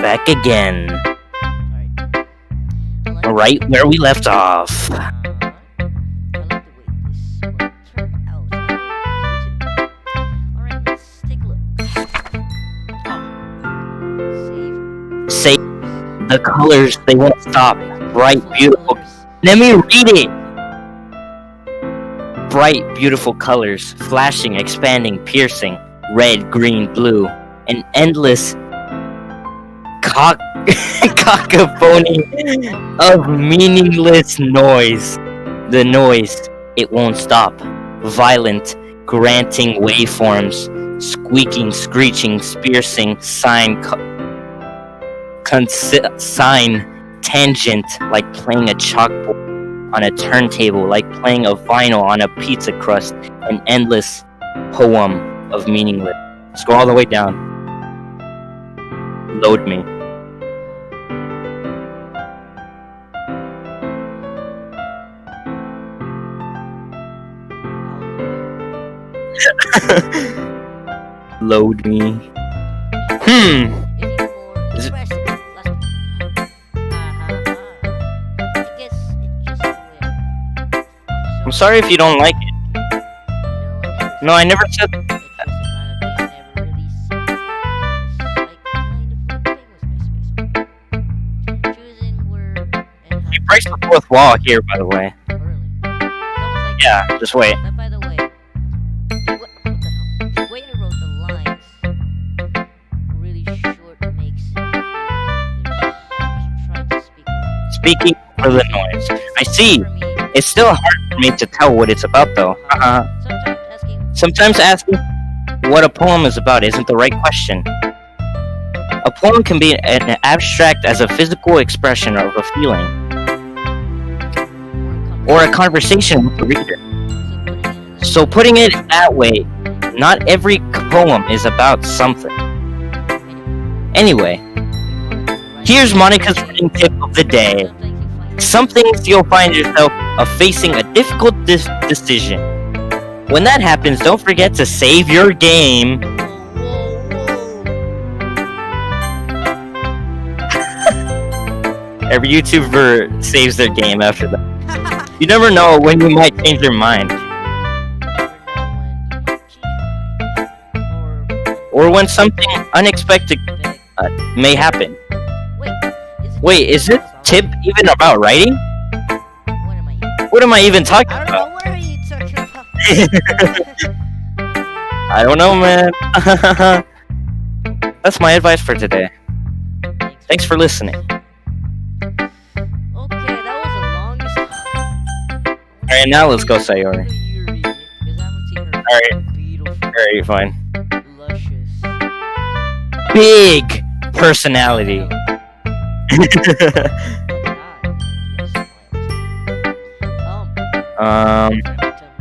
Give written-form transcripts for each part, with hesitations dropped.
back again. Alright. Right where we left off. I like the way this will turn out. Alright, let's take a look. Say the colors, they won't stop. Bright, beautiful. Let me read it. Bright, beautiful colors, flashing, expanding, piercing, red, green, blue, an endless cacophony of meaningless noise. The noise, it won't stop. Violent, granting waveforms, squeaking, screeching, piercing, sine, tangent, like playing a chalkboard on a turntable, like playing a vinyl on a pizza crust, an endless poem of meaningless. Scroll all the way down. Load me. Load me. Is it- I'm sorry if you don't like it. No, I never said. You break the fourth wall here, by the way. Yeah, just wait. By the way, what the hell? The way I wrote the lines really short makes it feel like there's trying to speak. Speaking for the noise. I see. For me, It's still hard for me to tell what it's about, though. Sometimes asking what a poem is about isn't the right question. A poem can be an abstract as a physical expression of a feeling, or a conversation with the reader. So putting it that way, not every poem is about something. Anyway, here's Monica's reading tip of the day. Some things you'll find yourself facing a difficult decision. When that happens, don't forget to save your game. Every YouTuber saves their game after that. You never know when you might change your mind. Or when something unexpected may happen. Wait, is this tip even about writing? What am I even talking I don't about? know, what are you talking about? I don't know, man. That's my advice for today. Thanks for listening. Okay, that was the longest. Alright, now let's go, Sayori. Beautiful, Alright, fine. luscious. Big personality.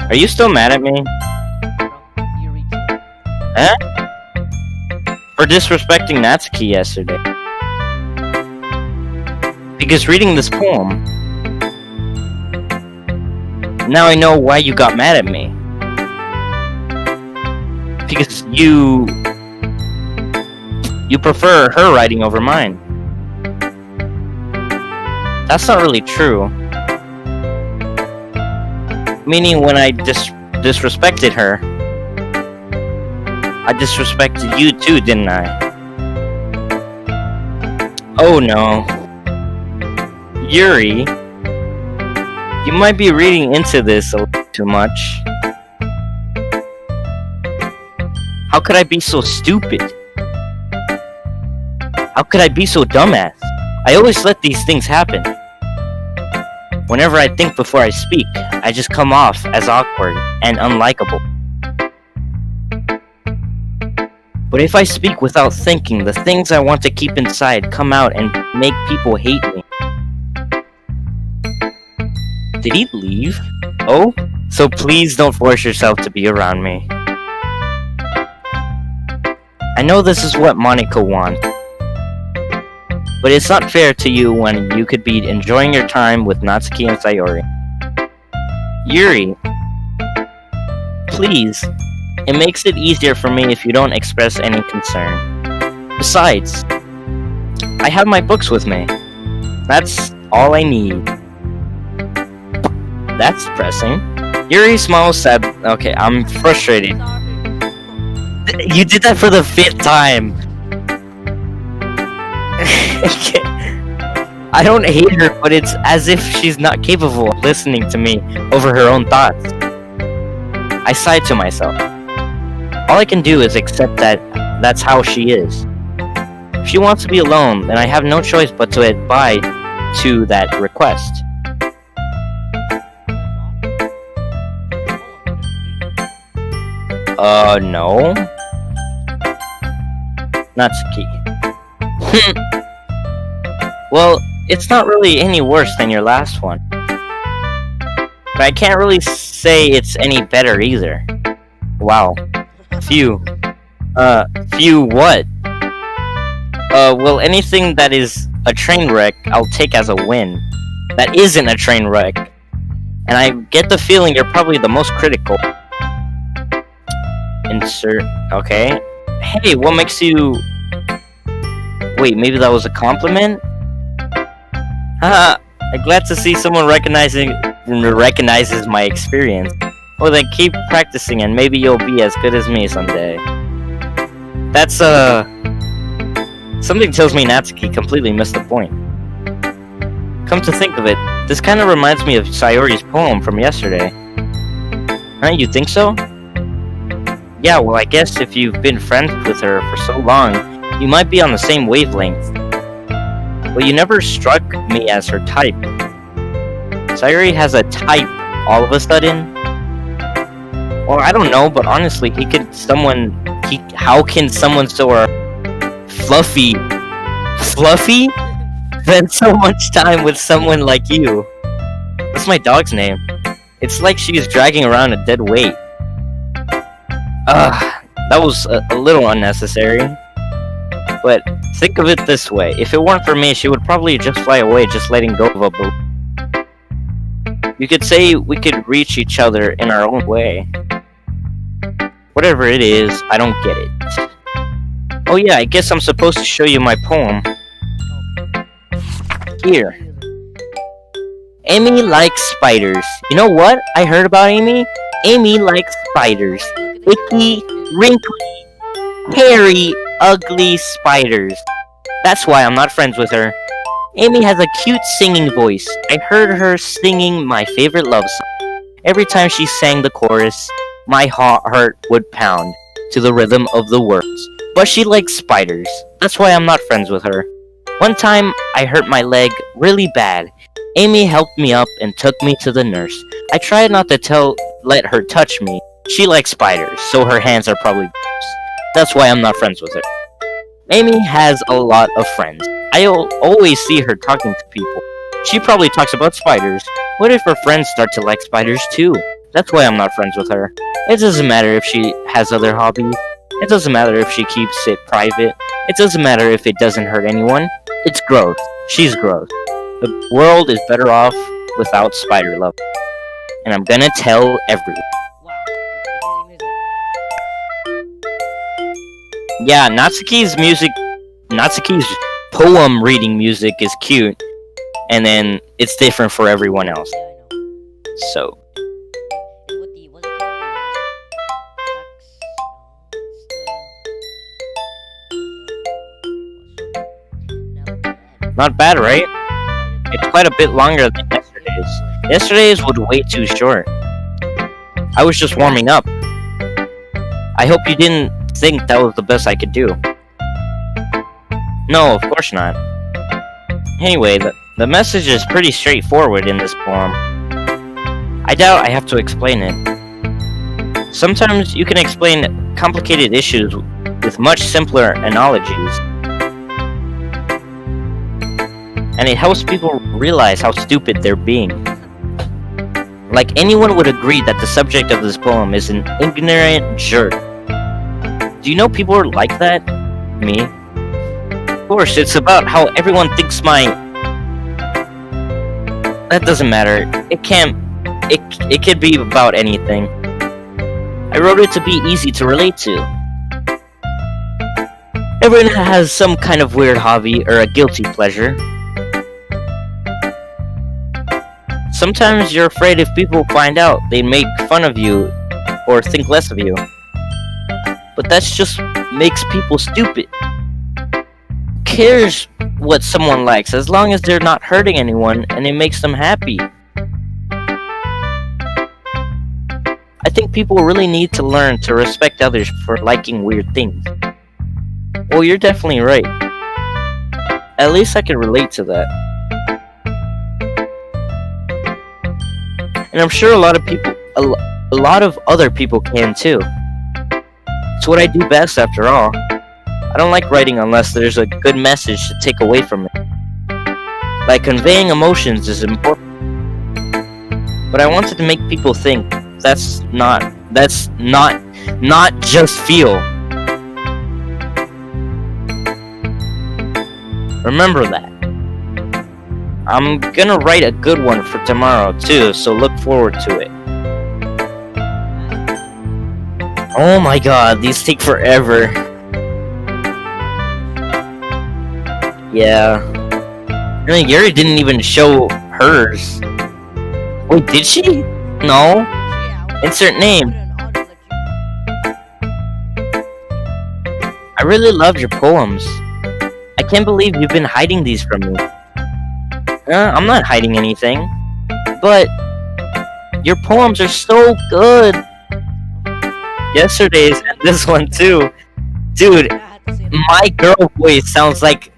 Are you still mad at me? Huh? For disrespecting Natsuki yesterday. Because reading this poem, now I know why you got mad at me. Because you prefer her writing over mine. That's not really true. Meaning when I disrespected her, I disrespected you too, didn't I? Oh no. Yuri, you might be reading into this a little too much. How could I be so stupid? How could I be so dumbass? I always let these things happen. Whenever I think before I speak, I just come off as awkward and unlikable. But if I speak without thinking, the things I want to keep inside come out and make people hate me. Did he leave? Oh? So please don't force yourself to be around me. I know this is what Monica wants. But it's not fair to you when you could be enjoying your time with Natsuki and Sayori. Yuri, please, it makes it easier for me if you don't express any concern. Besides, I have my books with me. That's all I need. That's depressing. Yuri smiles sad. Okay, I'm frustrated. Sorry. You did that for the 5th time. I don't hate her, but it's as if she's not capable of listening to me over her own thoughts. I sigh to myself. All I can do is accept that that's how she is. If she wants to be alone, then I have no choice but to abide to that request. No. Natsuki. Well, it's not really any worse than your last one. But I can't really say it's any better either. Wow. Phew. Phew what? Well, anything that is a train wreck, I'll take as a win. That isn't a train wreck. And I get the feeling you're probably the most critical. Insert. Okay. Hey, what makes you... Wait, maybe that was a compliment? Haha, I'm glad to see someone recognizes my experience. Well then keep practicing and maybe you'll be as good as me someday. That's, something tells me Natsuki completely missed the point. Come to think of it, this kinda reminds me of Sayori's poem from yesterday. Huh, you think so? Yeah, well I guess if you've been friends with her for so long, you might be on the same wavelength. But you never struck me as her type. Sayori has a type all of a sudden? Well, I don't know, but honestly, how can someone so fluffy spend so much time with someone like you? That's my dog's name. It's like she's dragging around a dead weight. That was a little unnecessary. But think of it this way, if it weren't for me, she would probably just fly away, just letting go of a balloon. You could say we could reach each other in our own way. Whatever it is, I don't get it. Oh yeah, I guess I'm supposed to show you my poem. Here. Amy likes spiders. You know what I heard about Amy? Amy likes spiders. Icky, wrinkly, hairy, ugly spiders. That's why I'm not friends with her. Amy has a cute singing voice. I heard her singing my favorite love song. Every time she sang the chorus, my heart would pound to the rhythm of the words. But she likes spiders. That's why I'm not friends with her. One time, I hurt my leg really bad. Amy helped me up and took me to the nurse. I tried not to let her touch me. She likes spiders, so her hands are probably gross. That's why I'm not friends with her. Amy has a lot of friends. I'll always see her talking to people. She probably talks about spiders. What if her friends start to like spiders too? That's why I'm not friends with her. It doesn't matter if she has other hobbies. It doesn't matter if she keeps it private. It doesn't matter if it doesn't hurt anyone. It's gross. She's gross. The world is better off without spider love. And I'm gonna tell everyone. Yeah, Natsuki's poem reading music is cute, and then it's different for everyone else. So. Not bad, right? It's quite a bit longer than yesterday's. Yesterday's was way too short. I was just warming up. I hope you didn't think that was the best I could do. No, of course not. Anyway, the message is pretty straightforward in this poem. I doubt I have to explain it. Sometimes you can explain complicated issues with much simpler analogies. And it helps people realize how stupid they're being. Like anyone would agree that the subject of this poem is an ignorant jerk. Do you know people are like that? Me? Of course, it's about how everyone thinks That doesn't matter. It could be about anything. I wrote it to be easy to relate to. Everyone has some kind of weird hobby or a guilty pleasure. Sometimes you're afraid if people find out, they make fun of you or think less of you. But that's just makes people stupid. Who cares what someone likes as long as they're not hurting anyone and it makes them happy? I think people really need to learn to respect others for liking weird things. Well, you're definitely right. At least I can relate to that. And I'm sure a lot of other people can too. It's what I do best after all. I don't like writing unless there's a good message to take away from it. Like conveying emotions is important. But I wanted to make people think that's not just feel. Remember that. I'm gonna write a good one for tomorrow too, so look forward to it. Oh my god, these take forever. Yeah. I mean, Yuri didn't even show hers. Wait, did she? No. Insert name. I really loved your poems. I can't believe you've been hiding these from me. I'm not hiding anything. But your poems are so good. Yesterday's and this one too. Dude, my girl voice sounds like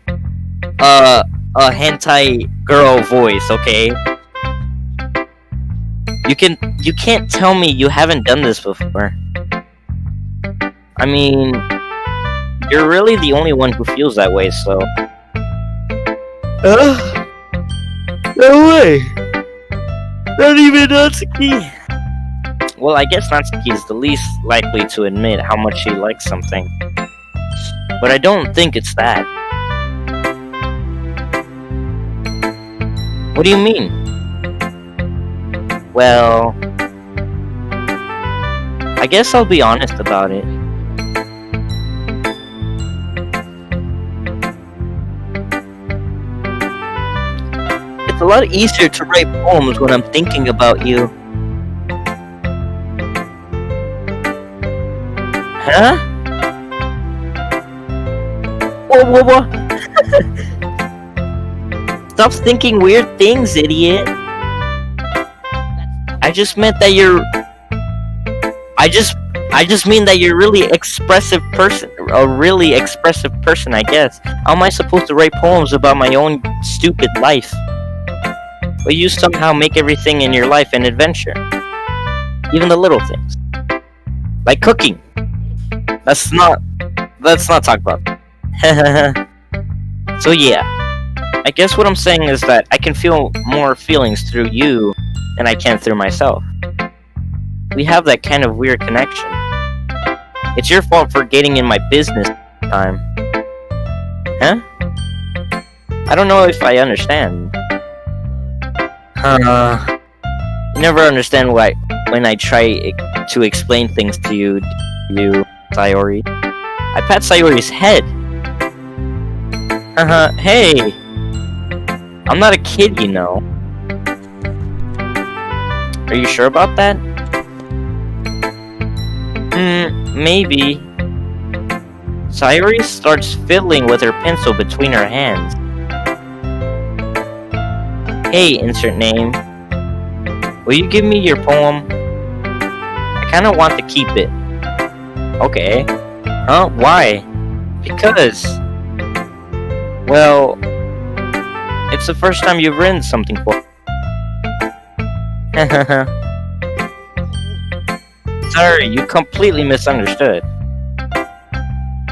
a hentai girl voice, okay? You can't tell me you haven't done this before. I mean, you're really the only one who feels that way, so. No way! Not even Natsuki! Well, I guess Natsuki is the least likely to admit how much she likes something. But I don't think it's that. What do you mean? Well, I guess I'll be honest about it. It's a lot easier to write poems when I'm thinking about you. Huh? Whoa. Stop thinking weird things, idiot. I just meant that you're... I just mean that you're really expressive person. A really expressive person, I guess. How am I supposed to write poems about my own stupid life? But you somehow make everything in your life an adventure. Even the little things. Like cooking. Let's not talk about that. So yeah. I guess what I'm saying is that I can feel more feelings through you than I can through myself. We have that kind of weird connection. It's your fault for getting in my business time. Huh? I don't know if I understand. You never understand why when I try to explain things to you, Sayori. I pat Sayori's head. Hey! I'm not a kid, you know. Are you sure about that? Maybe. Sayori starts fiddling with her pencil between her hands. Hey, insert name. Will you give me your poem? I kinda want to keep it. Okay. Huh? Why? Because... Well... It's the first time you've written something for me. Sorry, you completely misunderstood.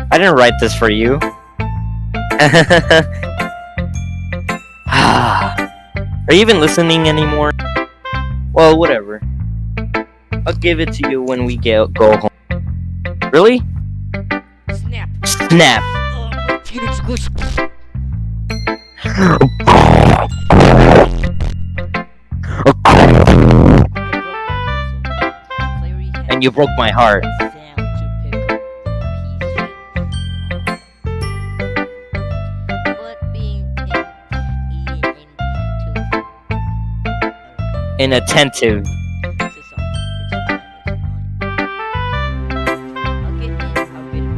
I didn't write this for you. Are you even listening anymore? Well, whatever. I'll give it to you when we go home. Really? Snap. Snap. And you broke my heart. inattentive. This is sorry. It's fine. I'll get in. I'll get it.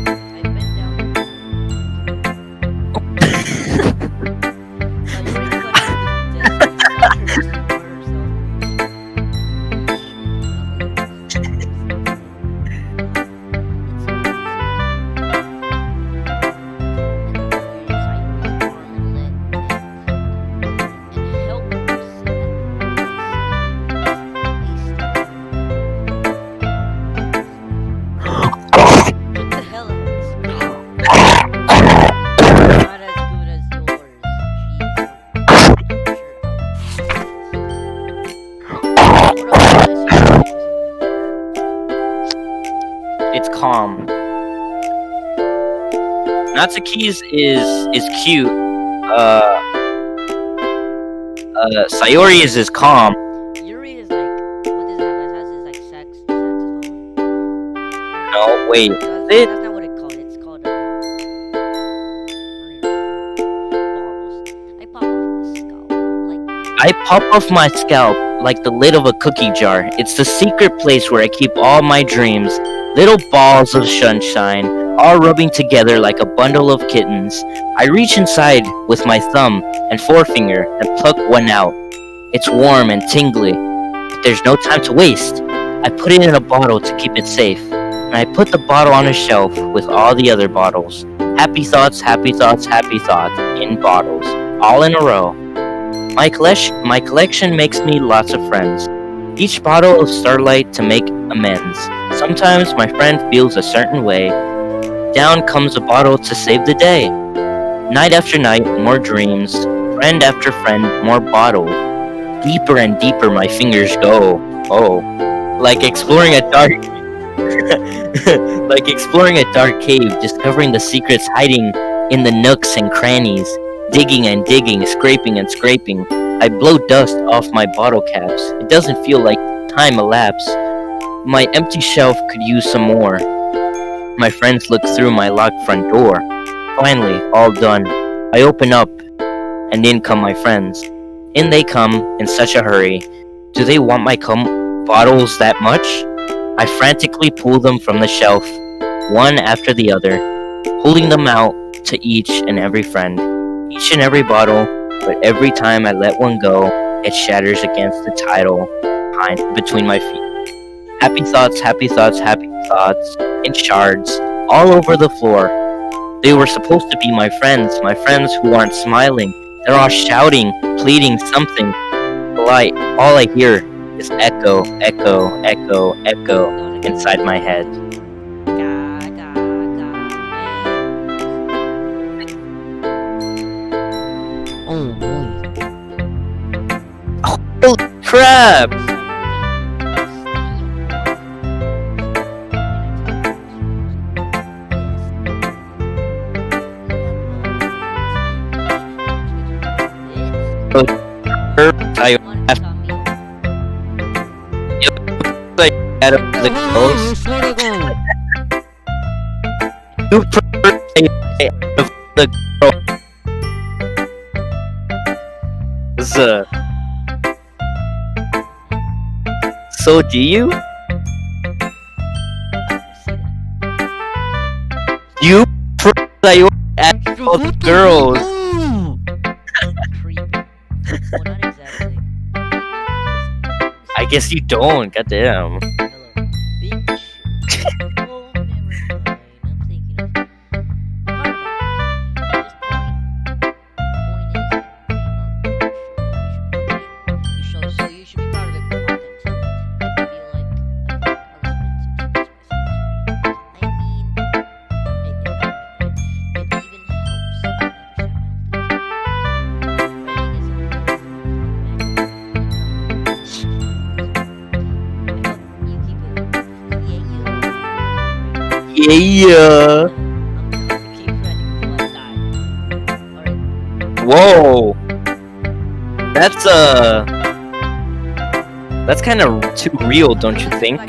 I've been down. Now you're already got into this. What the hell is this? Not as good as yours. It's calm. Natsuki's is cute. Sayori's is calm. Yuri is like, what does that have? It has this like saxophone. No, wait. That's not what it's called. It's called bottles. I pop off my scalp like the lid of a cookie jar. It's the secret place where I keep all my dreams. Little balls of sunshine, all rubbing together like a bundle of kittens. I reach inside with my thumb and forefinger and pluck one out. It's warm and tingly, but there's no time to waste. I put it in a bottle to keep it safe, and I put the bottle on a shelf with all the other bottles. Happy thoughts, happy thoughts, happy thoughts, in bottles, all in a row. My collection makes me lots of friends. Each bottle of starlight to make amends. Sometimes my friend feels a certain way. Down comes a bottle to save the day. Night after night, more dreams. Friend after friend, more bottles. Deeper and deeper my fingers go. Oh, like exploring a dark, like exploring a dark cave, discovering the secrets hiding in the nooks and crannies. Digging and digging, scraping and scraping. I blow dust off my bottle caps. It doesn't feel like time elapsed. My empty shelf could use some more. My friends look through my locked front door. Finally, all done. I open up, and in come my friends. In they come, in such a hurry. Do they want my bottles that much? I frantically pull them from the shelf, one after the other, pulling them out to each and every friend. Each and every bottle, but every time I let one go, it shatters against the title between my feet. Happy thoughts, happy thoughts, happy thoughts, in shards, all over the floor. They were supposed to be my friends who aren't smiling. They're all shouting, pleading something. All I hear is echo, echo, echo, echo inside my head. Oh boy. Holy crap! I have like out of the ghost. You prefer the girl. So do you? You prefer all the girls. I guess you don't. Goddamn. Yeah. Whoa. That's kind of too real, don't you think?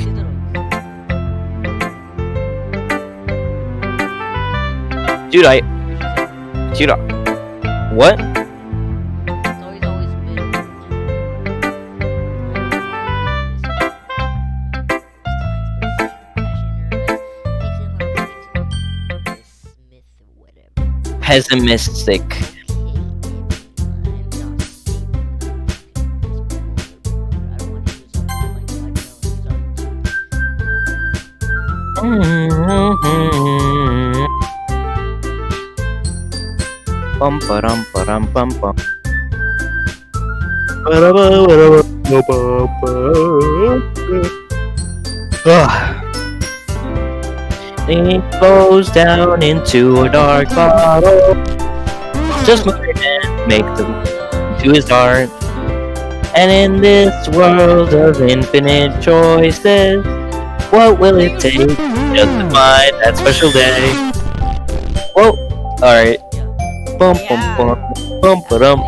Dude, what? pessimistic. Bum ba-dum ba-dum bum bum. Ugh. It flows down into a dark bottle. Just my hand make them to his heart. And in this world of infinite choices, what will it take just to find that special day? Whoa, alright. Bum bum bum bum ba-dum.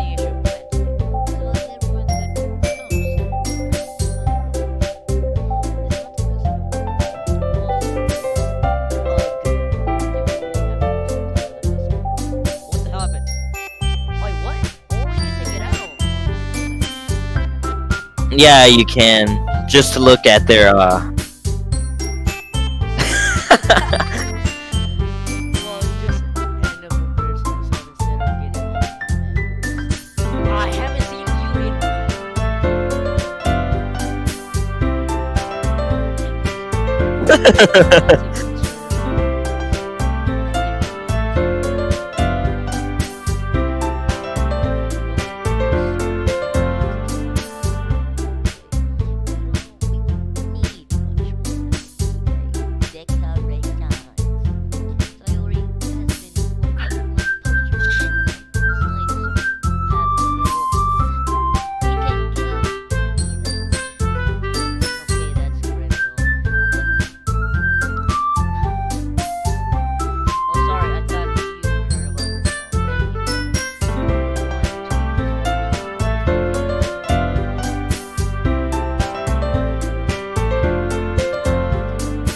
Yeah, you can. Just to look at their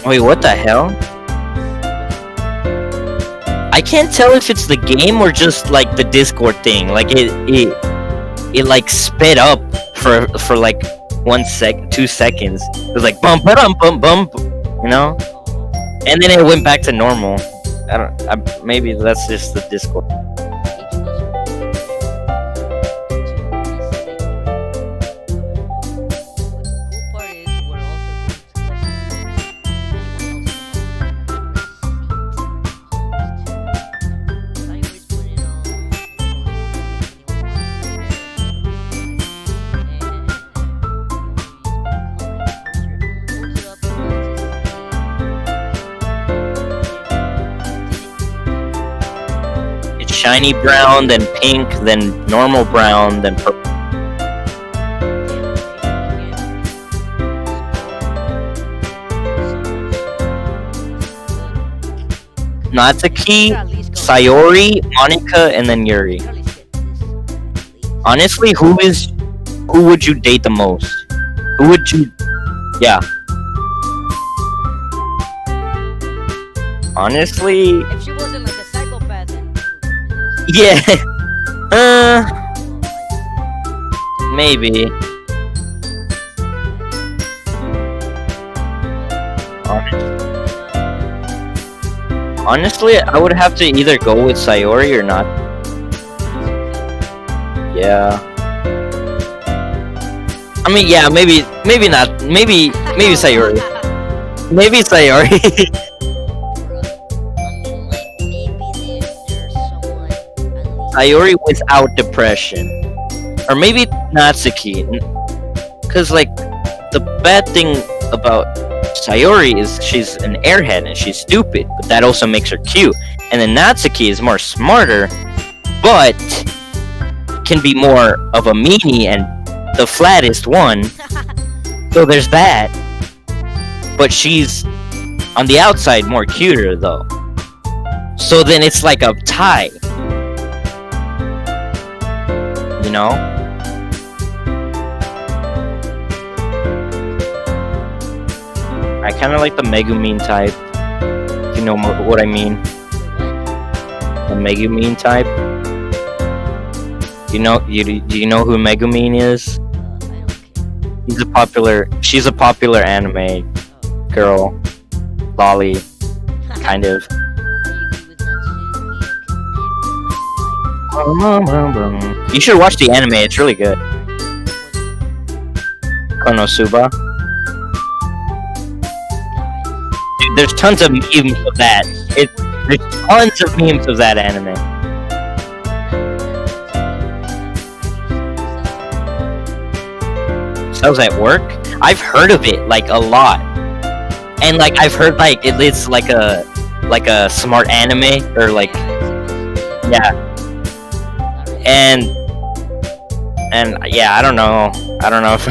Wait, what the hell? I can't tell if it's the game or just like the Discord thing. Like it like sped up for like 2 seconds. It was like bum bum bum bum, you know, and then it went back to normal. Maybe that's just the Discord. Shiny brown, then pink, then normal brown, then purple. Natsuki, Sayori, Monica, and then Yuri. Honestly, who would you date the most? Who would you? Yeah. Honestly. If she wasn't like a psychopath, then yeah. Maybe. Honestly, I would have to either go with Sayori or not. Yeah. I mean, yeah, maybe not. Maybe Sayori. Maybe Sayori. Sayori without depression, or maybe Natsuki, because like the bad thing about Sayori is she's an airhead and she's stupid, but that also makes her cute. And then Natsuki is more smarter, but can be more of a meanie and the flattest one. So there's that. But she's on the outside more cuter though. So then it's like a tie. You know? I kind of like the Megumine type. If you know what I mean. The Megumine type. Do you know who Megumine is? She's a popular anime girl. Lolly. Kind of. You should watch the anime. It's really good. Konosuba. Dude, there's tons of memes of that. There's tons of memes of that anime. So I was at work. I've heard of it like a lot, and like I've heard like it's like a smart anime or like yeah, and yeah, I don't know if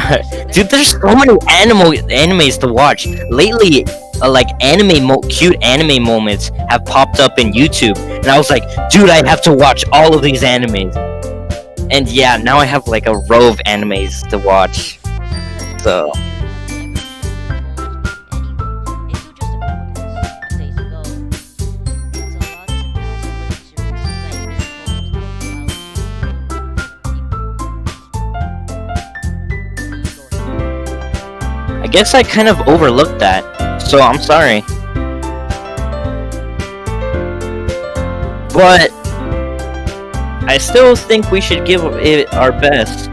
dude, there's so many animes to watch lately. Like cute anime moments have popped up in YouTube, and I was like, dude, I have to watch all of these animes. And yeah, now I have like a row of animes to watch. So I guess I kind of overlooked that, so I'm sorry. But I still think we should give it our best.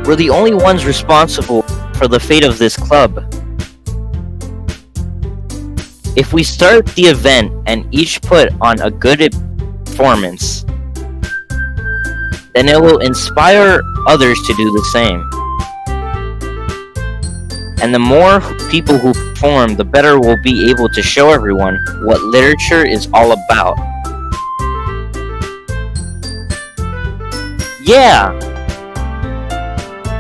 We're the only ones responsible for the fate of this club. If we start the event and each put on a good performance, then it will inspire others to do the same. And the more people who perform, the better we'll be able to show everyone what literature is all about. Yeah!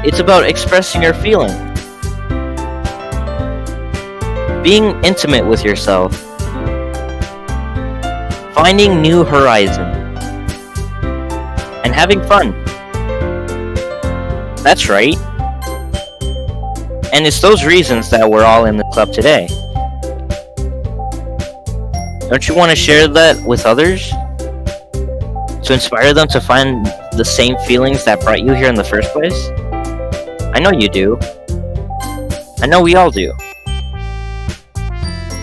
It's about expressing your feelings. Being intimate with yourself. Finding new horizons. And having fun. That's right. And it's those reasons that we're all in the club today. Don't you want to share that with others? To inspire them to find the same feelings that brought you here in the first place? I know you do. I know we all do.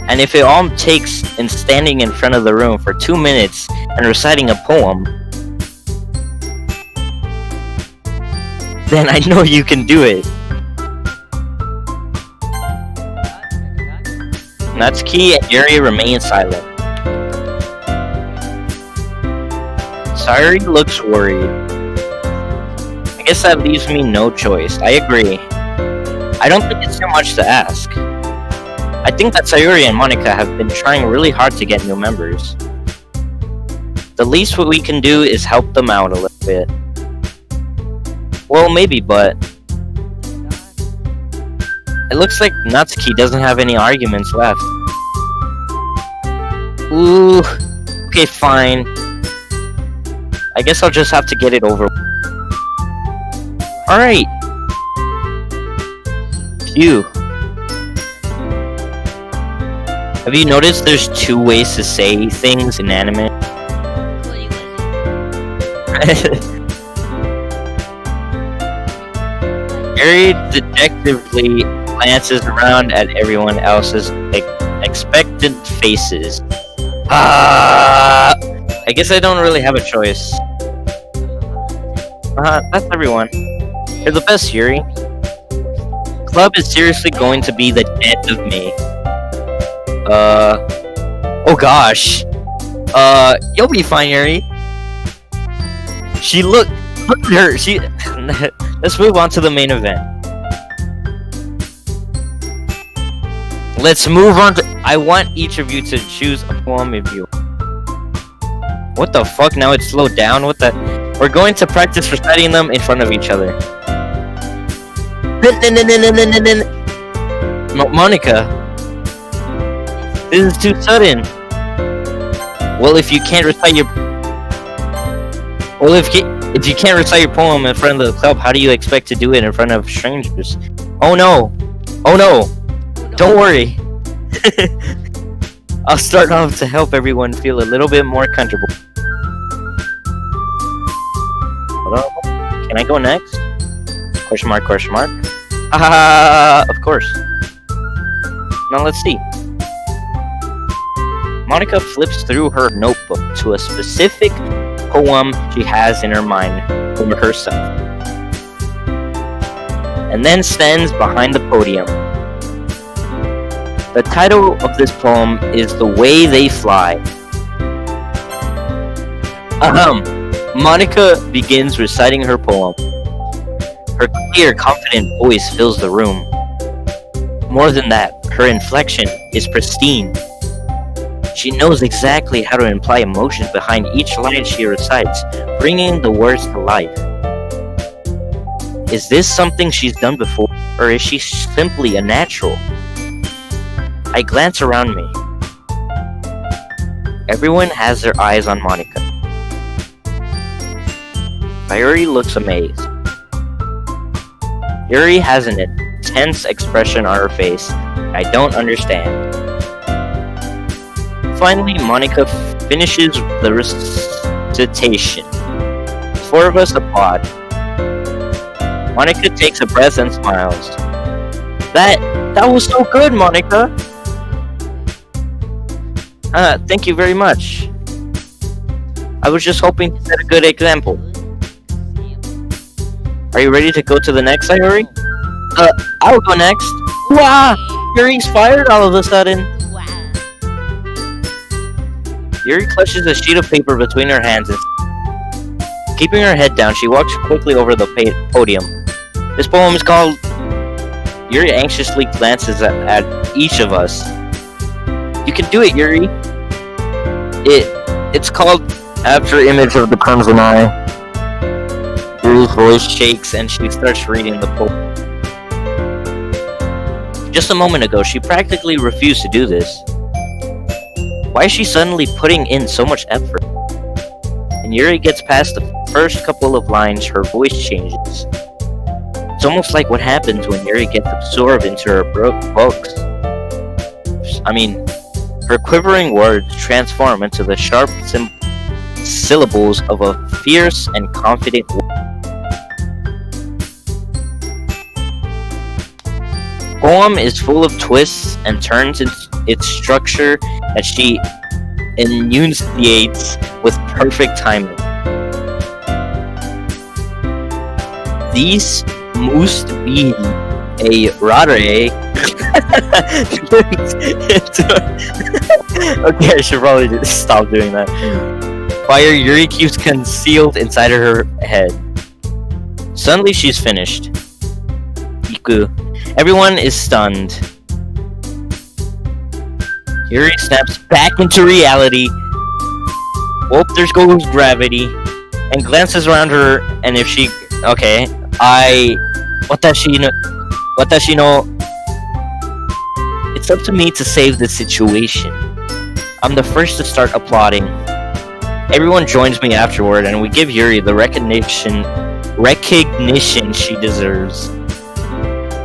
And if it all takes in standing in front of the room for 2 minutes and reciting a poem, then I know you can do it. Natsuki and Yuri remain silent. Sayuri looks worried. I guess that leaves me no choice. I agree. I don't think it's too much to ask. I think that Sayuri and Monika have been trying really hard to get new members. The least what we can do is help them out a little bit. Well, maybe, but it looks like Natsuki doesn't have any arguments left. Ooh, okay, fine. I guess I'll just have to get it over. Alright. Phew. Have you noticed there's 2 ways to say things in anime? Very detectively glances around at everyone else's expectant faces. I guess I don't really have a choice. That's everyone. You're the best, Yuri. Club is seriously going to be the death of me. Oh gosh. You'll be fine, Yuri. Look at her, let's move on to the main event. Let's move on to... I want each of you to choose a poem if you... What the fuck? Now it's slowed down? What the... We're going to practice reciting them in front of each other. Monika. This is too sudden. Well, if you can't recite your... Well, if you can't recite your poem in front of the club, how do you expect to do it in front of strangers? Oh no! Oh no! Don't worry. I'll start off to help everyone feel a little bit more comfortable. Hold on. Can I go next? Question mark, question mark. Of course. Now let's see. Monica flips through her notebook to a specific poem she has in her mind for herself, and then stands behind the podium. The title of this poem is The Way They Fly. Monica begins reciting her poem. Her clear, confident voice fills the room. More than that, her inflection is pristine. She knows exactly how to imply emotion behind each line she recites, bringing the words to life. Is this something she's done before, or is she simply a natural? I glance around me. Everyone has their eyes on Monica. Sayori looks amazed. Yuri has an intense expression on her face I don't understand. Finally, Monica finishes the recitation. Four of us applaud. Monica takes a breath and smiles. That was so good, Monica! Thank you very much. I was just hoping to set a good example. Are you ready to go to the next, Sayori? I'll go next. Wow! Yuri's fired all of a sudden. Yuri clutches a sheet of paper between her hands and keeping her head down, she walks quickly over the podium. This poem is called... Yuri anxiously glances at each of us. You can do it, Yuri. It's called After Image of the Crimson Eye. Yuri's voice shakes and she starts reading the poem. Just a moment ago, she practically refused to do this. Why is she suddenly putting in so much effort? And Yuri gets past the first couple of lines, her voice changes. It's almost like what happens when Yuri gets absorbed into her books. Her quivering words transform into the sharp syllables of a fierce and confident woman. The poem is full of twists and turns in its structure that she enunciates with perfect timing. These must be a rare. Okay, I should probably just stop doing that. Fire Yuri keeps concealed inside of her head. Suddenly, she's finished. Iku. Everyone is stunned. Yuri snaps back into reality. Whoop, there goes gravity. And glances around her, and if she... Okay, what does she know? It's up to me to save the situation. I'm the first to start applauding. Everyone joins me afterward, and we give Yuri the recognition she deserves.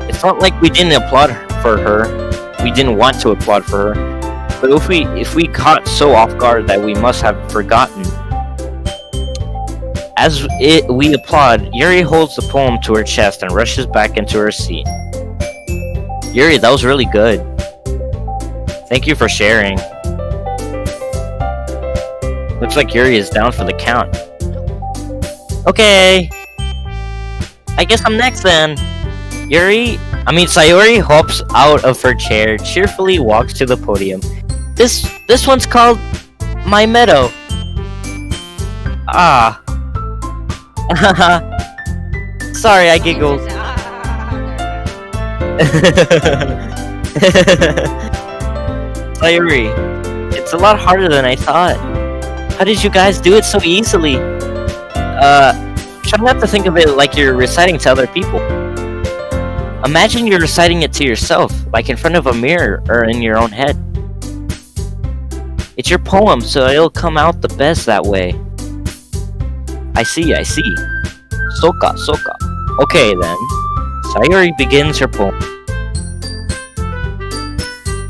It's not like we didn't applaud for her. We didn't want to applaud for her. But if we caught so off guard that we must have forgotten. As we applaud, Yuri holds the poem to her chest and rushes back into her seat. Yuri, that was really good. Thank you for sharing. Looks like Yuri is down for the count. Okay. I guess I'm next then. Sayori hops out of her chair, cheerfully walks to the podium. This one's called My Meadow. Ah. Sorry, I giggled. Sayori, it's a lot harder than I thought. How did you guys do it so easily? Try not to think of it like you're reciting to other people. Imagine you're reciting it to yourself, like in front of a mirror or in your own head. It's your poem, so it'll come out the best that way. I see. Soka. Okay then. Sayori begins her poem.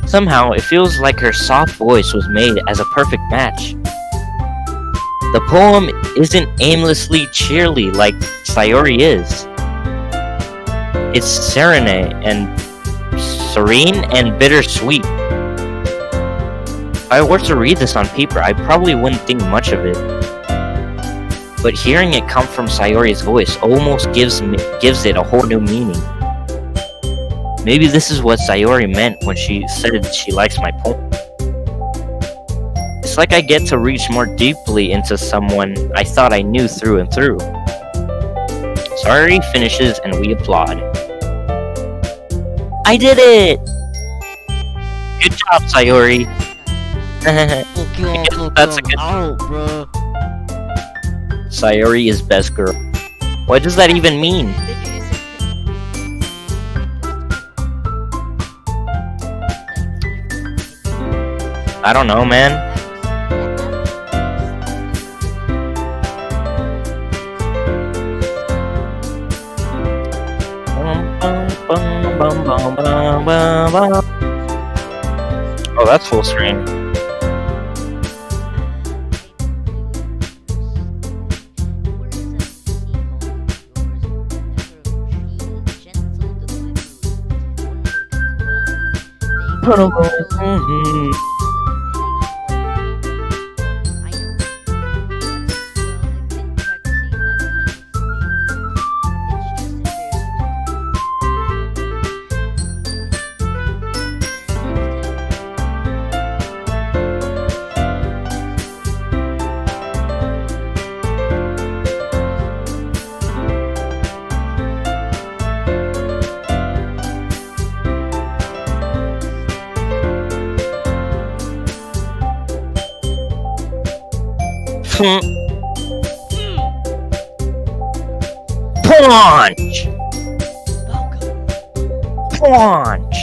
Somehow, it feels like her soft voice was made as a perfect match. The poem isn't aimlessly cheerly like Sayori is. It's serene and bittersweet. If I were to read this on paper, I probably wouldn't think much of it. But hearing it come from Sayori's voice almost gives it a whole new meaning. Maybe this is what Sayori meant when she said she likes my poem. It's like I get to reach more deeply into someone I thought I knew through and through. Sayori finishes and we applaud. I did it! Good job, Sayori. That's a good. out, bro. Sayori is best girl. What does that even mean? I don't know, man. Oh, that's full screen. Punch! Punch!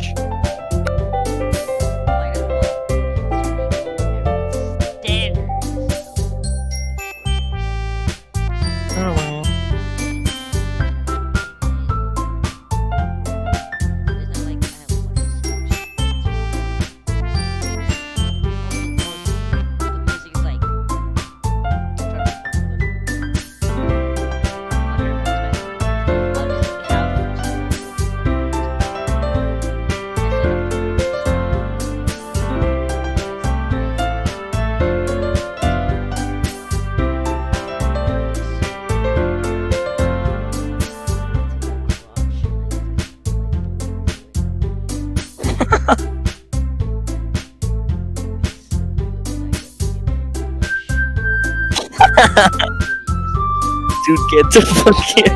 Dude, get the fuck here.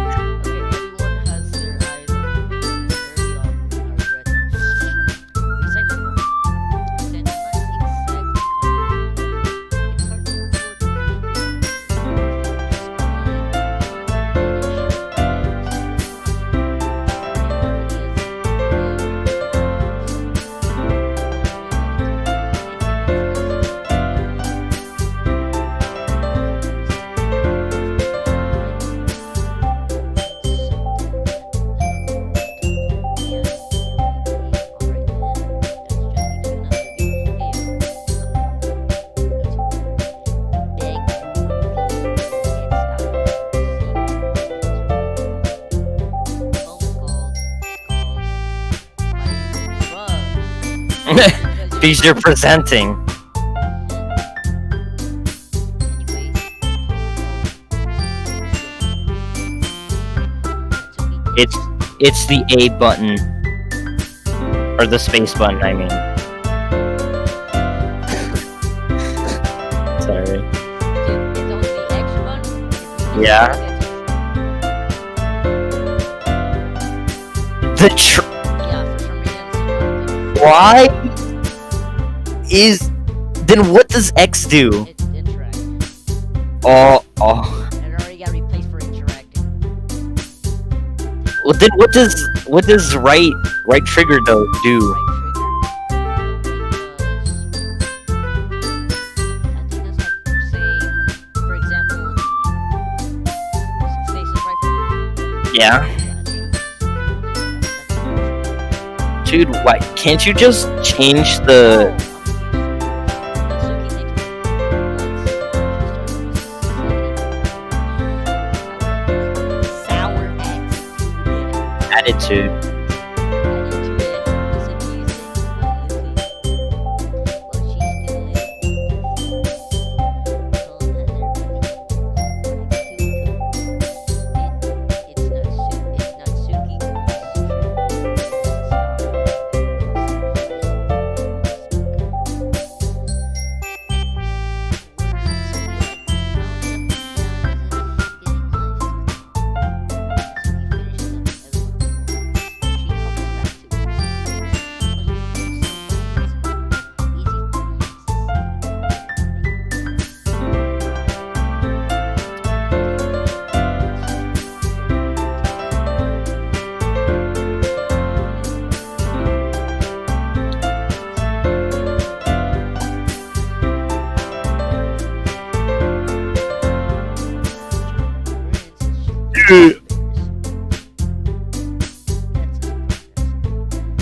Because you're presenting. It's the A button. Or the space button, I mean. Sorry. Yeah. Why is... Then what does X do? It's interact. Oh. It already got replaced for interacting. Well, then what does right trigger though do? Yeah. Dude, why can't you just change the... attitude?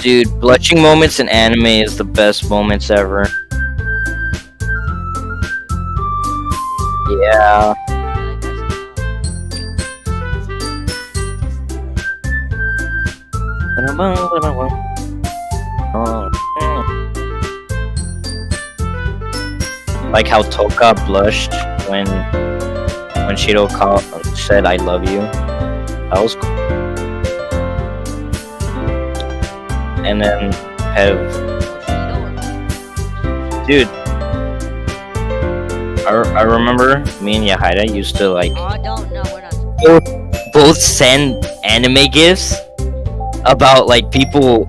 Dude, blushing moments in anime is the best moments ever. Yeah. Like how Toka blushed when Shiro said "I love you." That was cool. And then Pev, dude, I remember me and Yahida used to like I don't know. We're not. both send anime gifs about like people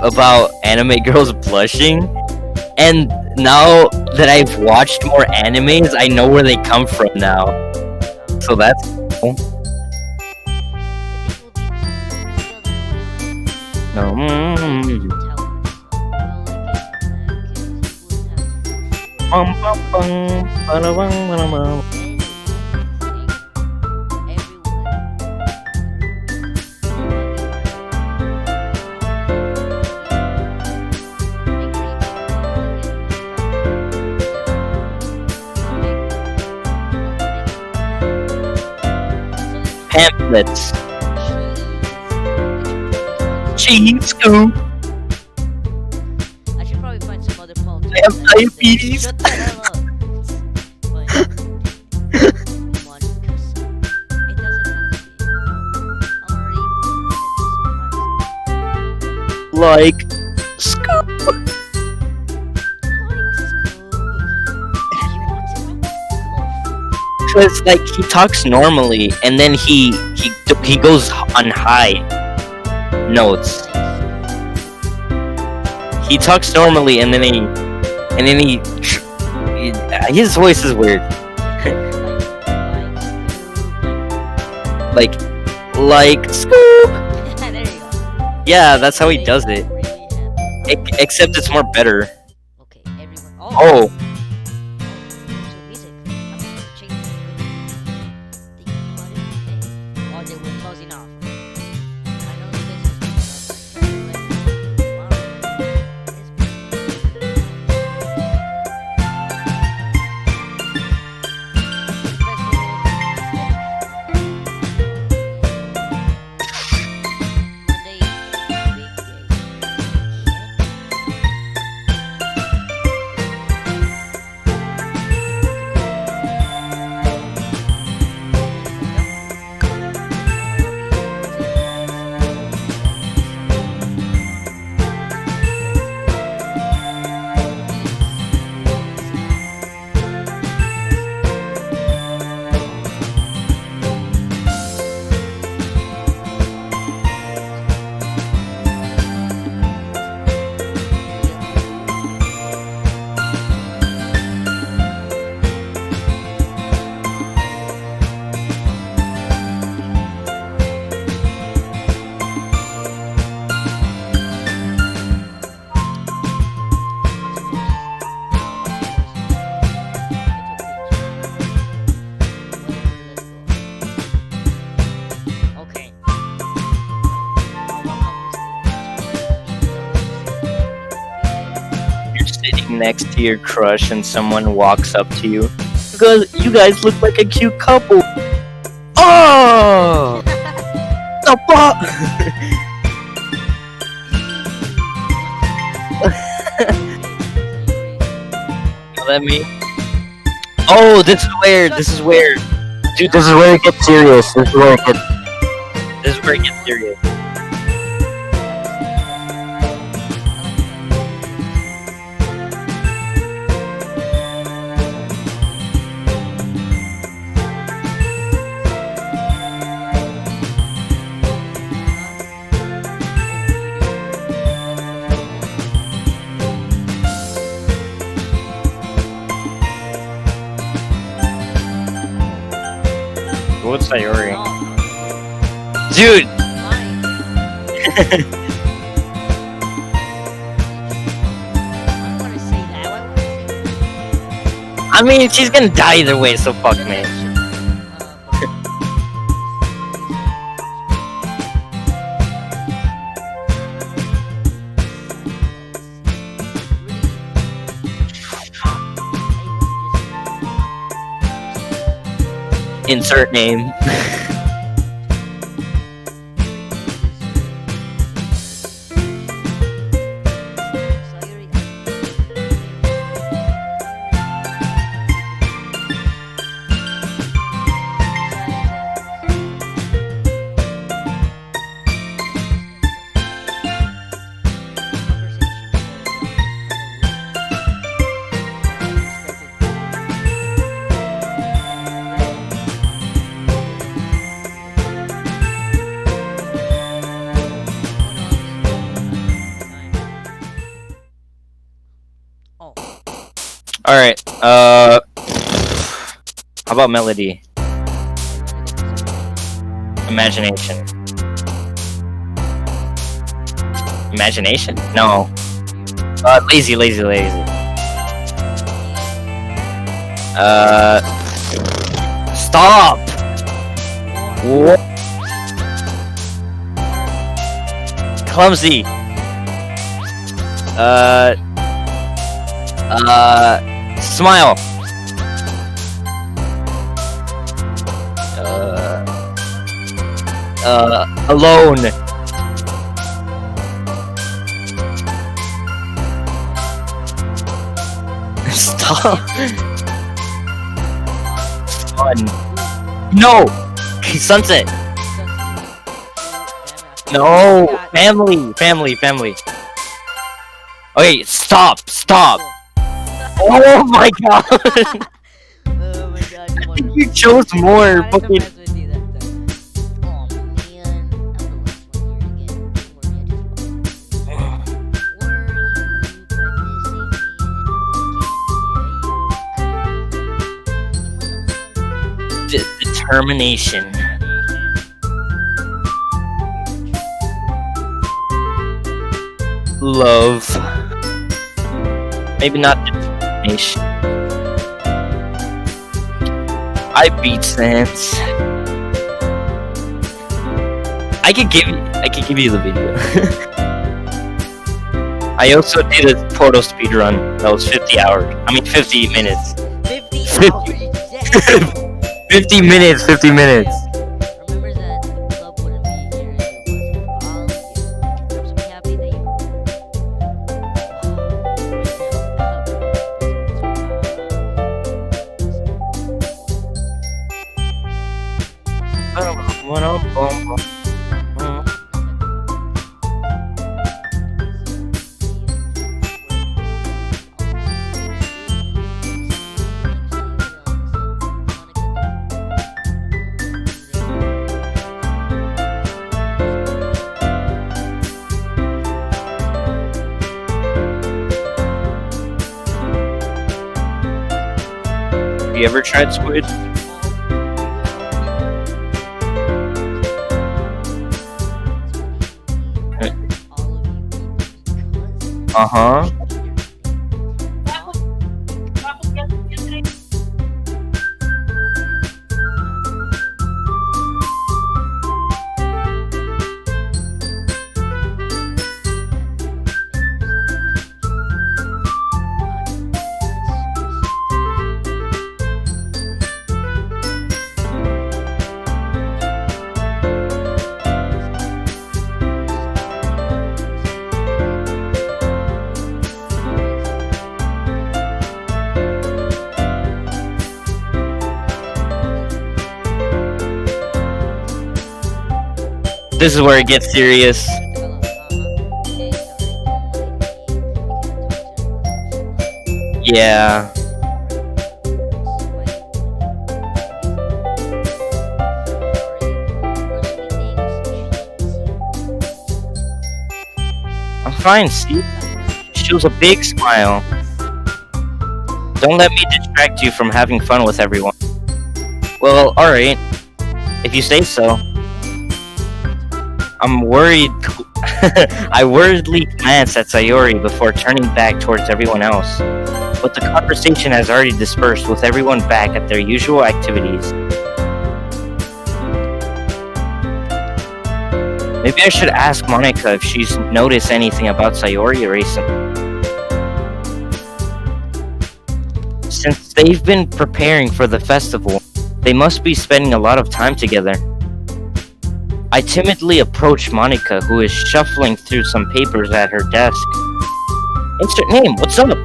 about anime girls blushing, and now that I've watched more animes, I know where they come from now. So that's cool. No. Bum, bum, bum, bada, bum, bada, bum. Pamphlets. Cheese scoop. I should probably find some other poems. I have diabetes. Shut the hell up. But, come on, 'cause it doesn't have to be. I'm already Like scoop. like Scoob. You want to golf? Cause like he talks normally, and then he goes on high notes. He talks normally, and then his voice is weird. Like Scoop. There you go. Yeah, that's how he does it. Really happy. Except it's more better. Okay, everyone. Oh, Music. I'm gonna change the button. Oh, they were closing off. I know this is okay. you're sitting next to your crush, and someone walks up to you. You guys look like a cute couple. Oh, the fuck. Let me. Oh, this is weird. This is weird. Dude, this is where it gets serious. This is where it gets serious. What's Sayori? Dude! I mean, she's gonna die either way, so fuck me. Insert name. Oh, Alright, how about melody? Imagination. Imagination? No. Lazy. Stop! What? Clumsy. Smile. Alone. Stop. Fun. No! Sunset. No! Family. Okay, stop! Oh my god! oh my god, you wanna- You chose more I had to fucking. mess with you that time. Oh man, I'm the last one here again. Don't worry, I just Determination. Love. Maybe not determination. I beat Sans. I could give you the video. I also did a Portal speedrun. That was 50 hours. I mean 50 minutes. 50 50. hours. 50 minutes. Remember that the club wouldn't be here if it wasn't for all of you. I'm so happy that you. Have you ever tried squid? Uh-huh. This is where it gets serious. Yeah. I'm fine, see? She was a big smile. Don't let me distract you from having fun with everyone. Well, alright. If you say so. I'm worried. I worriedly glanced at Sayori before turning back towards everyone else. But the conversation has already dispersed with everyone back at their usual activities. Maybe I should ask Monica if she's noticed anything about Sayori recently. Since they've been preparing for the festival, They must be spending a lot of time together. I timidly approach Monica, who is shuffling through some papers at her desk. Insert name, what's up?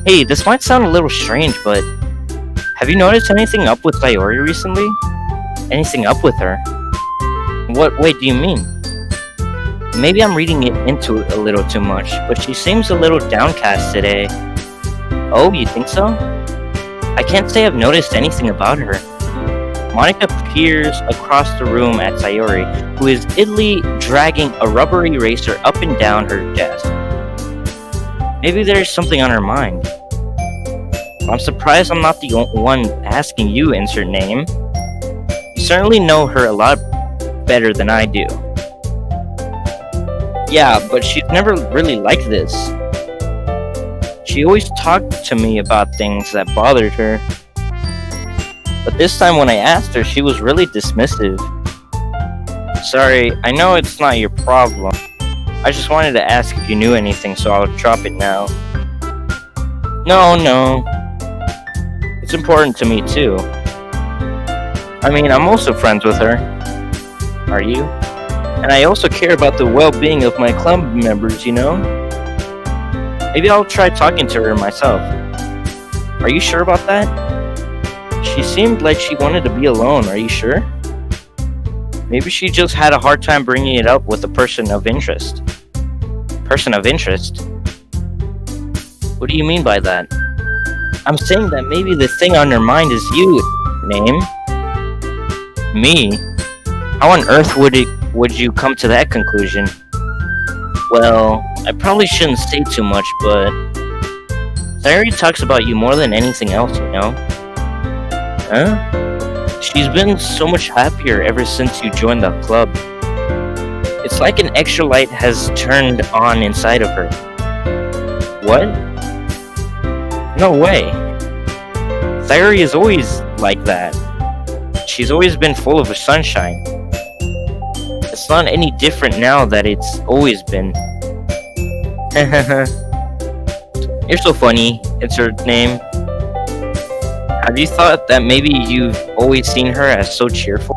Hey, this might sound a little strange, but have you noticed anything up with Sayori recently? Anything up with her? What way do you mean? Maybe I'm reading it into it a little too much, but she seems a little downcast today. Oh, you think so? I can't say I've noticed anything about her. Monica peers across the room at Sayori, who is idly dragging a rubber eraser up and down her desk. Maybe there's something on her mind. I'm surprised I'm not the one asking you, insert name. You certainly know her a lot better than I do. Yeah, but she's never really like this. She always talked to me about things that bothered her. But this time when I asked her, she was really dismissive. Sorry, I know it's not your problem. I just wanted to ask if you knew anything, so I'll drop it now. No. It's important to me too. I mean, I'm also friends with her. Are you? And I also care about the well-being of my club members, you know? Maybe I'll try talking to her myself. Are you sure about that? She seemed like she wanted to be alone, are you sure? Maybe she just had a hard time bringing it up with a person of interest. Person of interest? What do you mean by that? I'm saying that maybe the thing on her mind is you, name. Me? How on earth would you come to that conclusion? Well, I probably shouldn't say too much, but Sayori talks about you more than anything else, you know? Huh? She's been so much happier ever since you joined the club. It's like an extra light has turned on inside of her. What? No way. Sayori is always like that. She's always been full of sunshine. It's not any different now that it's always been. You're so funny, insert name. Have you thought that maybe you've always seen her as so cheerful?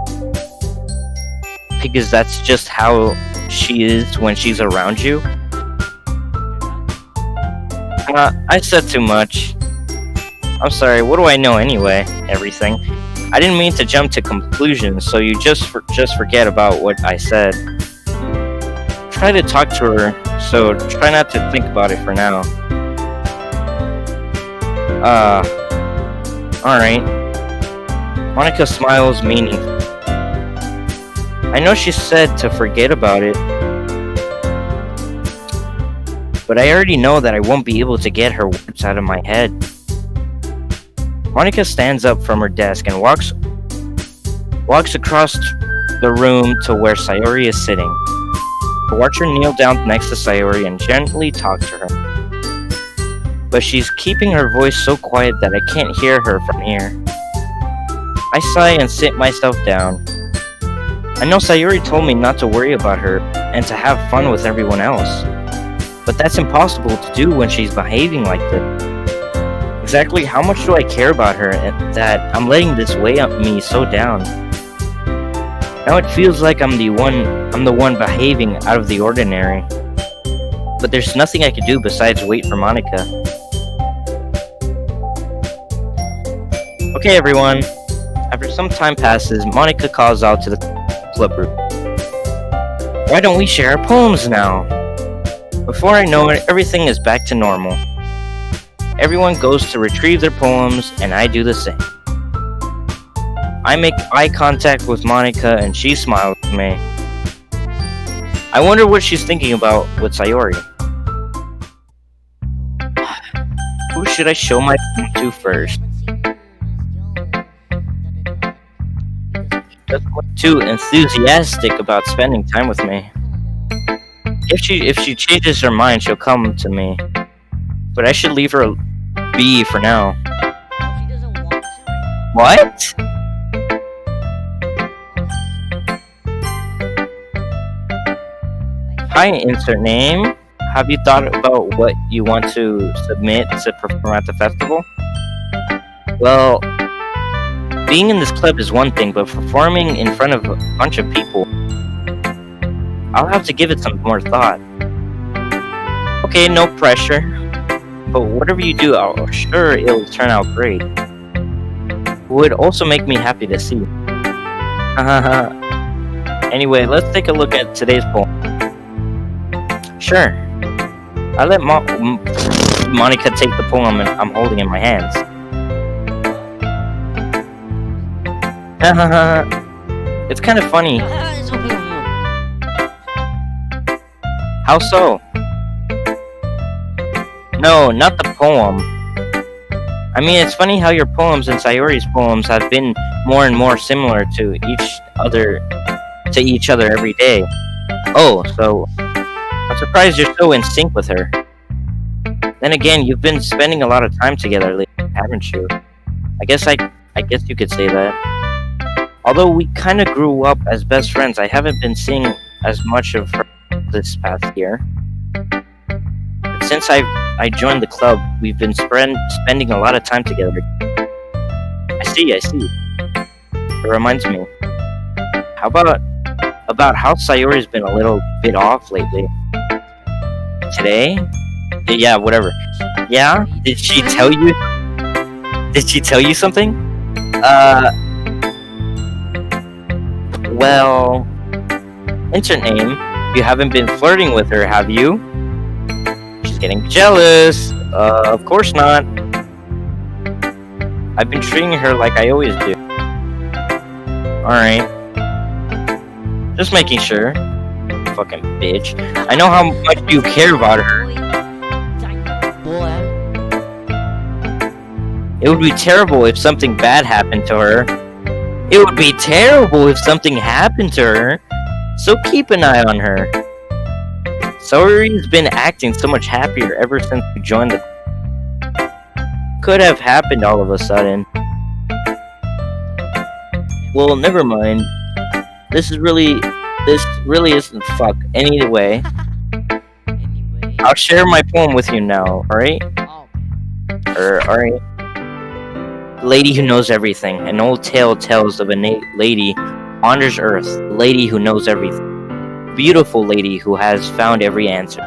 Because that's just how she is when she's around you? I said too much. I'm sorry, what do I know anyway? Everything. I didn't mean to jump to conclusions, so you just forget about what I said. Try to talk to her, so try not to think about it for now. Alright. Monica smiles meaningfully. I know she said to forget about it, but I already know that I won't be able to get her words out of my head. Monica stands up from her desk and walks across the room to where Sayori is sitting. I watch her kneel down next to Sayori and gently talk to her. But she's keeping her voice so quiet that I can't hear her from here. I sigh and sit myself down. I know Sayori told me not to worry about her and to have fun with everyone else. But that's impossible to do when she's behaving like this. Exactly how much do I care about her and that I'm letting this weigh up me so down? Now it feels like I'm the one behaving out of the ordinary. But there's nothing I can do besides wait for Monica. Okay everyone. After some time passes, Monica calls out to the club group. Why don't we share our poems now? Before I know it, everything is back to normal. Everyone goes to retrieve their poems, and I do the same. I make eye contact with Monica, and she smiles at me. I wonder what she's thinking about with Sayori. Who should I show my poem to first? Doesn't look too enthusiastic about spending time with me. If she changes her mind, she'll come to me. But I should leave her be for now. She doesn't want to. What? Hi, insert name. Have you thought about what you want to submit to perform at the festival? Well, being in this club is one thing, but performing in front of a bunch of people, I'll have to give it some more thought. Okay, no pressure, but whatever you do, I'm sure it'll turn out great. It would also make me happy to see. Anyway, let's take a look at today's poem. Sure. I let Monica take the poem I'm holding in my hands. It's kind of funny. It's okay with you. How so? No, not the poem. I mean, it's funny how your poems and Sayori's poems have been more and more similar to each other every day. Oh, so I'm surprised you're so in sync with her. Then again, you've been spending a lot of time together lately, haven't you? I guess you could say that. Although we kind of grew up as best friends, I haven't been seeing as much of her this past year. But since I joined the club, we've been spending a lot of time together. I see. It reminds me. How about how Sayori's been a little bit off lately? Today? Yeah, whatever. Yeah? Did she tell you? Did she tell you something? Well, insert name. You haven't been flirting with her, have you? She's getting jealous. Of course not. I've been treating her like I always do. Alright. Just making sure. Fucking bitch. I know how much you care about her. Boy. It would be terrible if something bad happened to her. It would be terrible if something happened to her. So keep an eye on her. Sayori's been acting so much happier ever since we joined the... Could have happened all of a sudden. Well, never mind. This really isn't fuck. Anyway, Anyway. I'll share my poem with you now, alright? Oh. Alright. Lady who knows everything. An old tale tells of a lady wanders Earth. A lady who knows everything. Beautiful lady who has found every answer.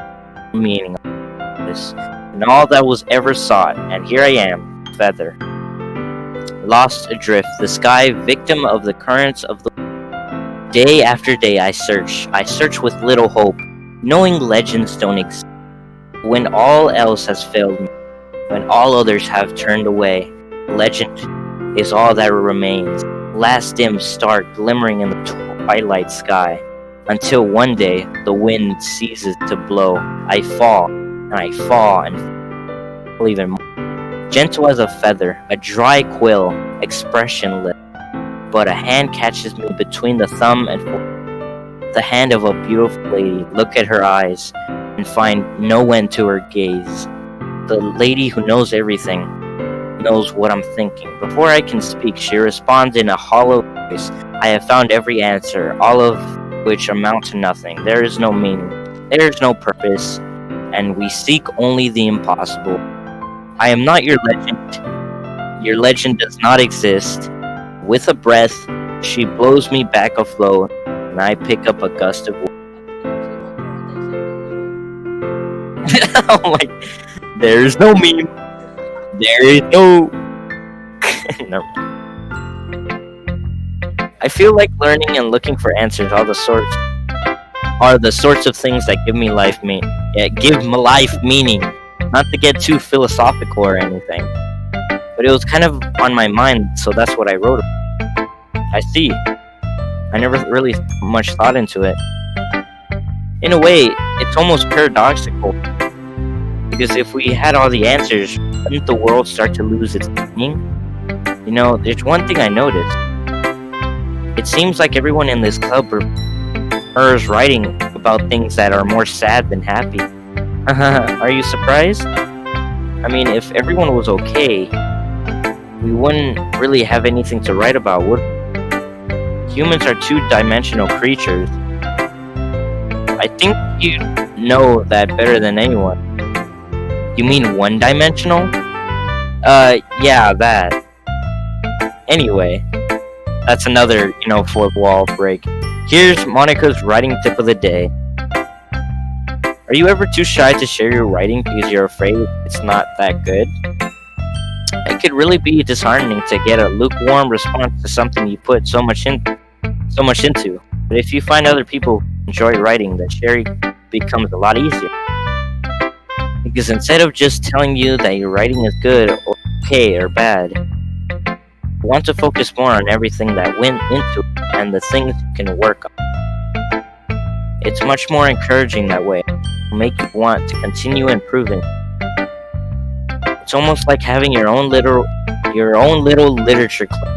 Meaning of this. And all that was ever sought. And here I am, feather. Lost adrift. The sky, victim of the currents of the... Day after day I search with little hope, knowing legends don't exist. When all else has failed me, when all others have turned away, legend is all that remains. Last dim star glimmering in the twilight sky, until one day the wind ceases to blow. I fall, and fall even more. Gentle as a feather, a dry quill, expressionless. But a hand catches me between the thumb and forefinger. The hand of a beautiful lady. Look at her eyes and find no end to her gaze. The lady who knows everything knows what I'm thinking. Before I can speak, she responds in a hollow voice. I have found every answer, all of which amount to nothing. There is no meaning. There is no purpose, and we seek only the impossible. I am not your legend. Your legend does not exist. With a breath, she blows me back afloat, and I pick up a gust of wind. Oh my... There's no meme. There is no... Never mind. I feel like learning and looking for answers are the sorts of things that give me life give my life meaning. Not to get too philosophical or anything. But it was kind of on my mind, so that's what I wrote about. I see. I never really much thought into it. In a way, it's almost paradoxical. Because if we had all the answers, wouldn't the world start to lose its meaning? You know, there's one thing I noticed. It seems like everyone in this club prefers writing about things that are more sad than happy. Are you surprised? I mean, if everyone was okay, we wouldn't really have anything to write about, would we? Humans are two-dimensional creatures. I think you know that better than anyone. You mean one-dimensional? Yeah, that. Anyway, that's another, fourth wall break. Here's Monica's writing tip of the day. Are you ever too shy to share your writing because you're afraid it's not that good? It could really be disheartening to get a lukewarm response to something you put so much into. But if you find other people who enjoy writing, then sharing becomes a lot easier. Because instead of just telling you that your writing is good or okay or bad, you want to focus more on everything that went into it and the things you can work on. It's much more encouraging that way. It'll make you want to continue improving. It's almost like having your own little literature club.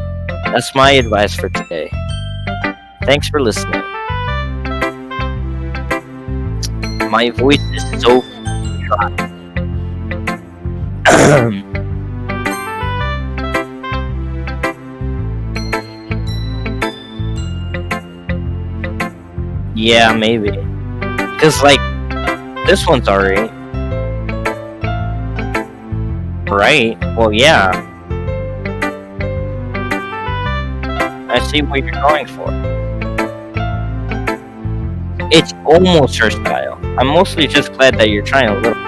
That's my advice for today. Thanks for listening. My voice is so dry. Yeah, maybe. Cause this one's alright. Right? Well, yeah. I see what you're going for. It's almost her style. I'm mostly just glad that you're trying a little.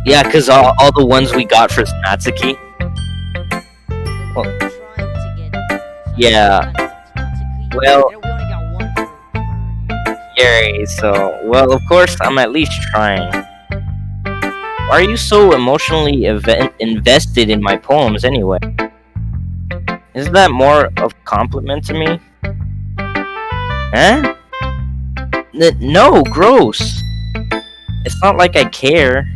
Yeah, cause all the ones we got for Natsuki. Well, yeah. Well, Gary, well, of course, I'm at least trying. Why are you so emotionally invested in my poems anyway? Isn't that more of a compliment to me? Huh? No, gross. It's not like I care.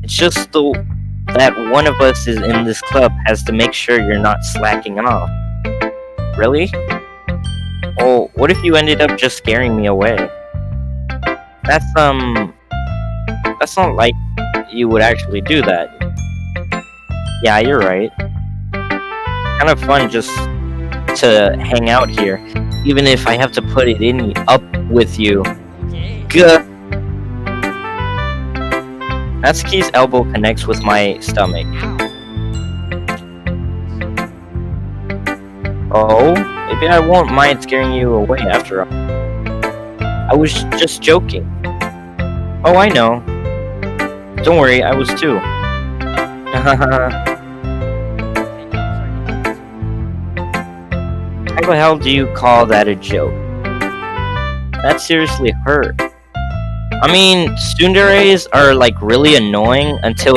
It's just that one of us is in this club has to make sure you're not slacking off. Really? Oh, what if you ended up just scaring me away? That's not like you would actually do that. Yeah, you're right. Kind of fun just to hang out here, even if I have to put it up with you. Good. Natsuki's elbow connects with my stomach. Oh, maybe I won't mind scaring you away after all. I was just joking. Oh, I know. Don't worry, I was too. How the hell do you call that a joke? That seriously hurt. I mean, tsunderes are really annoying until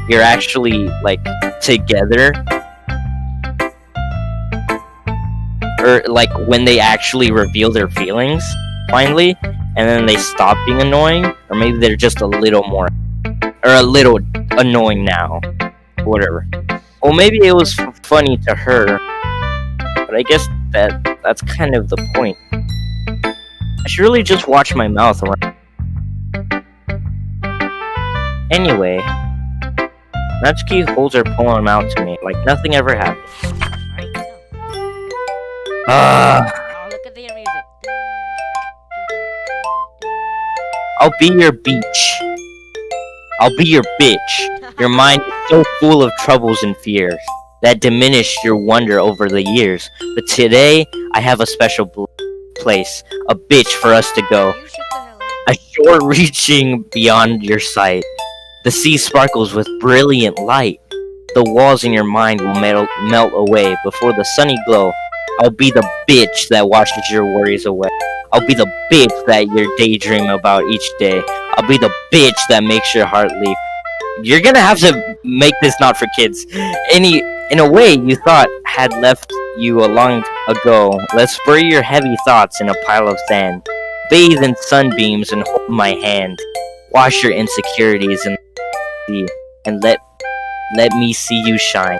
you're actually together. Or when they actually reveal their feelings finally, and then they stop being annoying, or maybe they're just a little more or a little annoying now. Whatever. Well, maybe it was funny to her, but I guess that's kind of the point. I should really just watch my mouth around. Anyway, Natsuki holds her poem out to me like nothing ever happened. Oh, look at the music. I'll be your beach. I'll be your bitch. Your mind is so full of troubles and fears that diminish your wonder over the years. But today, I have a special place, a bitch for us to go. A shore reaching beyond your sight. The sea sparkles with brilliant light. The walls in your mind will melt away before the sunny glow. I'll be the bitch that washes your worries away. I'll be the bitch that you daydream about each day. I'll be the bitch that makes your heart leap. You're gonna have to make this not for kids. In a way you thought had left you a long ago. Let's bury your heavy thoughts in a pile of sand. Bathe in sunbeams and hold my hand. Wash your insecurities in the sea and let me see you shine.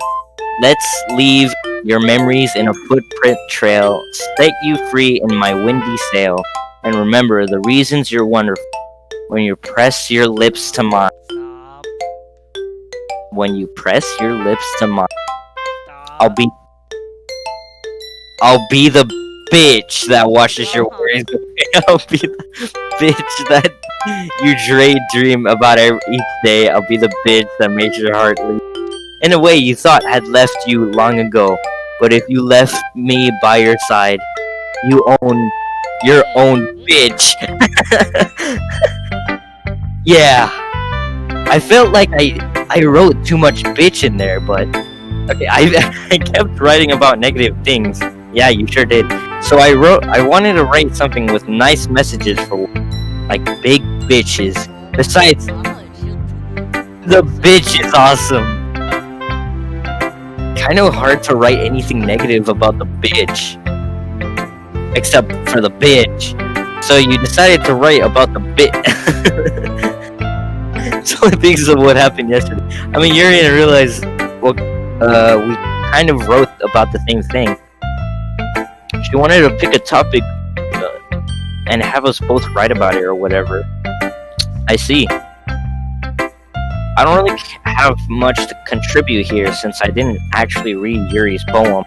Let's leave your memories in a footprint trail. Set you free in my windy sail. And remember the reasons you're wonderful. When you press your lips to mine. Stop. When you press your lips to mine. Stop. I'll be the bitch that washes your worries away. I'll be the bitch that you daydream about each day. I'll be the bitch that makes your heart leap. in a way you thought had left you long ago. But if you left me by your side, you own your own bitch. Yeah, I felt like I wrote too much bitch in there, but okay, I kept writing about negative things. Yeah, you sure did. So I wanted to write something with nice messages for like big bitches. Besides, the bitch is awesome. Kind of hard to write anything negative about the bitch, except for the bitch. So you decided to write about the bit. So things of what happened yesterday. I mean, you're gonna realize, well, we kind of wrote about the same thing. She wanted to pick a topic and have us both write about it or whatever. I see. I don't really have much to contribute here since I didn't actually read Yuri's poem.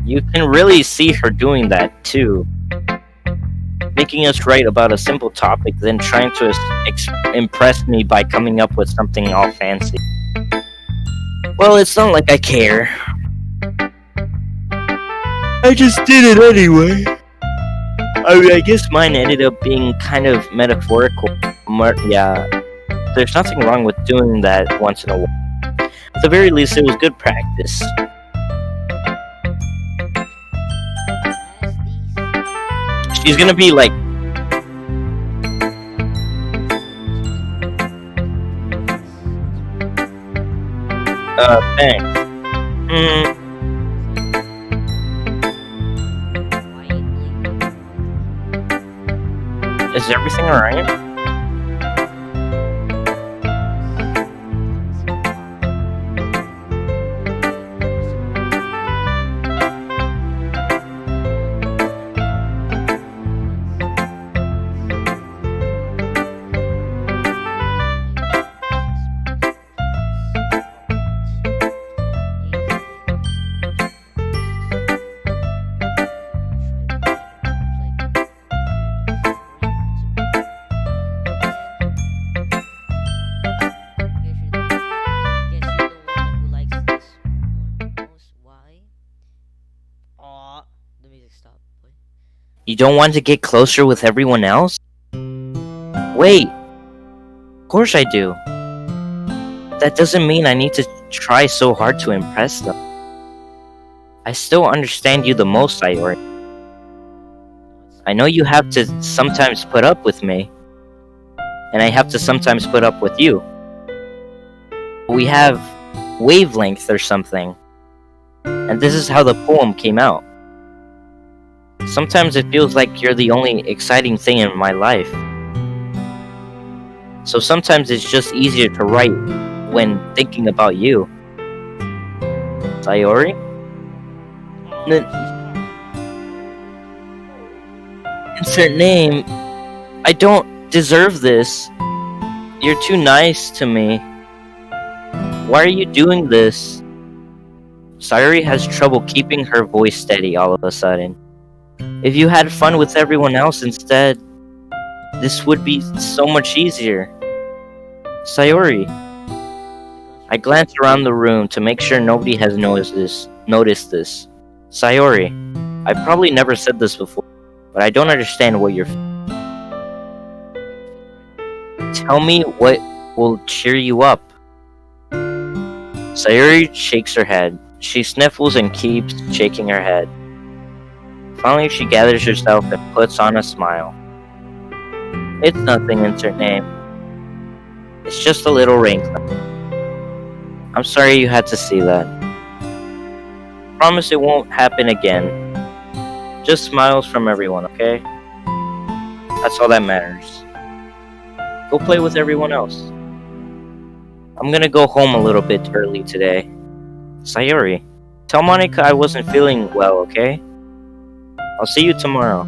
You can really see her doing that too. Making us write about a simple topic, then trying to impress me by coming up with something all fancy. Well, it's not like I care. I just did it anyway. I mean, I guess mine ended up being kind of metaphorical. Yeah, there's nothing wrong with doing that once in a while. At the very least, it was good practice. She's gonna be like, thanks. Is everything alright? You don't want to get closer with everyone else? Wait. Of course I do. That doesn't mean I need to try so hard to impress them. I still understand you the most, Sayori. I know you have to sometimes put up with me. And I have to sometimes put up with you. We have wavelength or something. And this is how the poem came out. Sometimes it feels like you're the only exciting thing in my life. So sometimes it's just easier to write when thinking about you. Sayori? Insert name. I don't deserve this. You're too nice to me. Why are you doing this? Sayori has trouble keeping her voice steady all of a sudden. If you had fun with everyone else instead, this would be so much easier. Sayori. I glance around the room to make sure nobody has noticed this. Sayori. I probably never said this before, but I don't understand what you're feeling. Tell me what will cheer you up. Sayori shakes her head. She sniffles and keeps shaking her head. Finally, she gathers herself and puts on a smile. It's nothing, insert name. It's just a little rain cloud. I'm sorry you had to see that. Promise it won't happen again. Just smiles from everyone, okay? That's all that matters. Go play with everyone else. I'm gonna go home a little bit early today. Sayori, tell Monica I wasn't feeling well, okay? I'll see you tomorrow.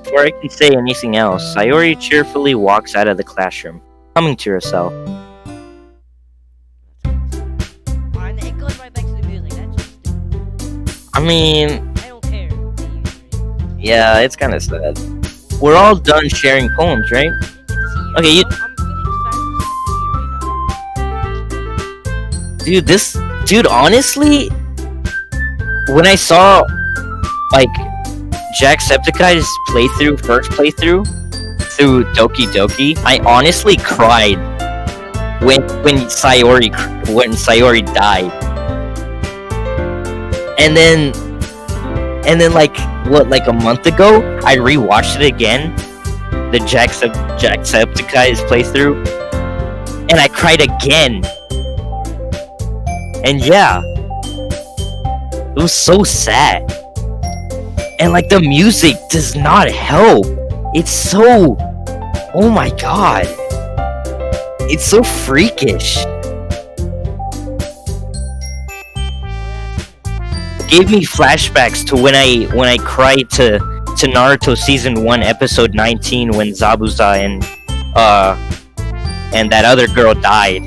Before I can say anything else, Sayori cheerfully walks out of the classroom, humming to herself. It goes right back to the music. That's just I mean, I don't care. yeah, it's kind of sad. We're all done sharing poems, right? Okay, you. I'm feeling sad. dude, honestly, when I saw like Jacksepticeye's first playthrough through Doki Doki, I honestly cried when Sayori died, and then like a month ago, I rewatched it again, the Jacksepticeye's playthrough, and I cried again. And yeah, it was so sad. And like the music does not help. It's so, oh my god, it's so freakish. Gave me flashbacks to when I cried to Naruto season 1 episode 19 when Zabuza and that other girl died.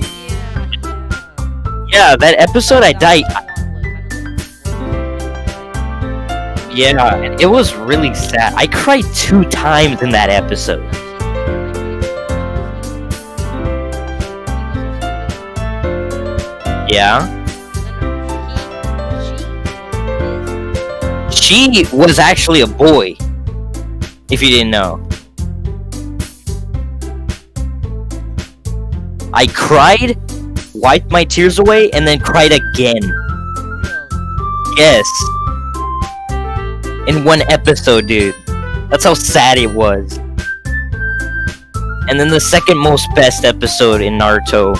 Yeah, that episode I died. Yeah, it was really sad. I cried 2 times in that episode. Yeah. She was actually a boy, if you didn't know. I cried, wiped my tears away, and then cried again. Yes. In 1 episode, dude. That's how sad it was. And then the second most best episode in Naruto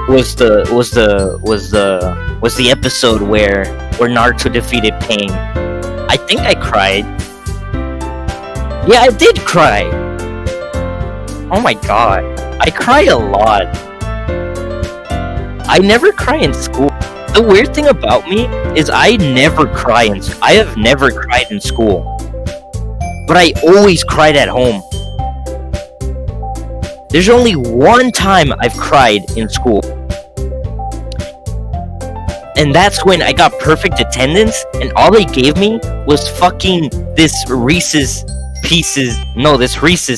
was the episode where Naruto defeated Pain. I think I cried. Yeah, I did cry. Oh my god. I cry a lot. I never cry in school. The weird thing about me is I never cry I have never cried in school. But I always cried at home. There's only 1 time I've cried in school. And that's when I got perfect attendance, and all they gave me was fucking this Reese's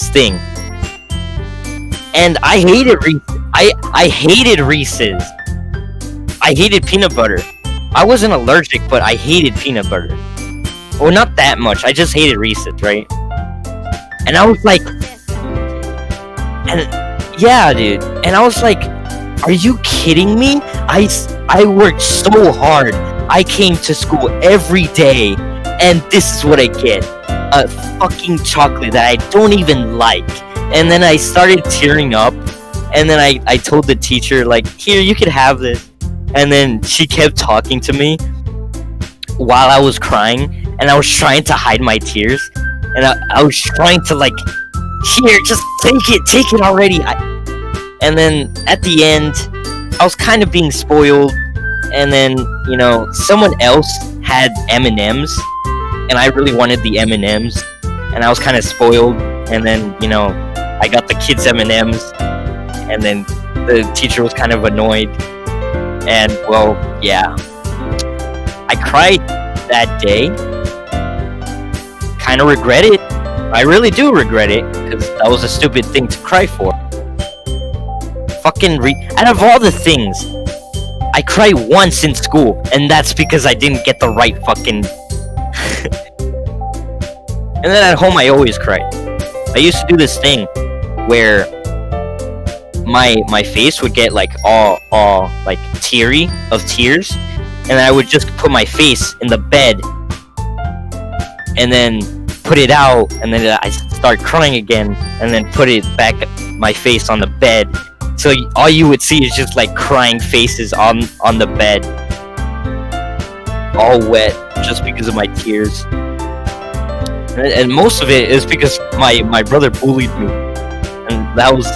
thing. And I hated Reese's. I hated Reese's. I hated peanut butter. I wasn't allergic, but I hated peanut butter. Well, not that much. I just hated Reese's, right? And I was like, and yeah, dude. And I was like, are you kidding me? I worked so hard. I came to school every day, and this is what I get. A fucking chocolate that I don't even like. And then I started tearing up, and then I told the teacher, like, here, you can have this. And then she kept talking to me while I was crying, and I was trying to hide my tears, and I was trying to, like, here, just take it already. And then at the end, I was kind of being spoiled, and then, you know, someone else had M&Ms, and I really wanted the M&Ms, and I was kind of spoiled, and then, you know, I got the kids' M&Ms, and then the teacher was kind of annoyed, and, well, yeah. I cried that day, kind of regret it. I really do regret it, because that was a stupid thing to cry for. Out of all the things, I cry once in school, and that's because I didn't get the right fucking... And then at home, I always cried. I used to do this thing where my face would get like all like teary of tears, and I would just put my face in the bed, and then put it out, and then I start crying again, and then put it back, my face on the bed. So all you would see is just like crying faces on the bed, all wet, just because of my tears. And most of it is because my brother bullied me, and that was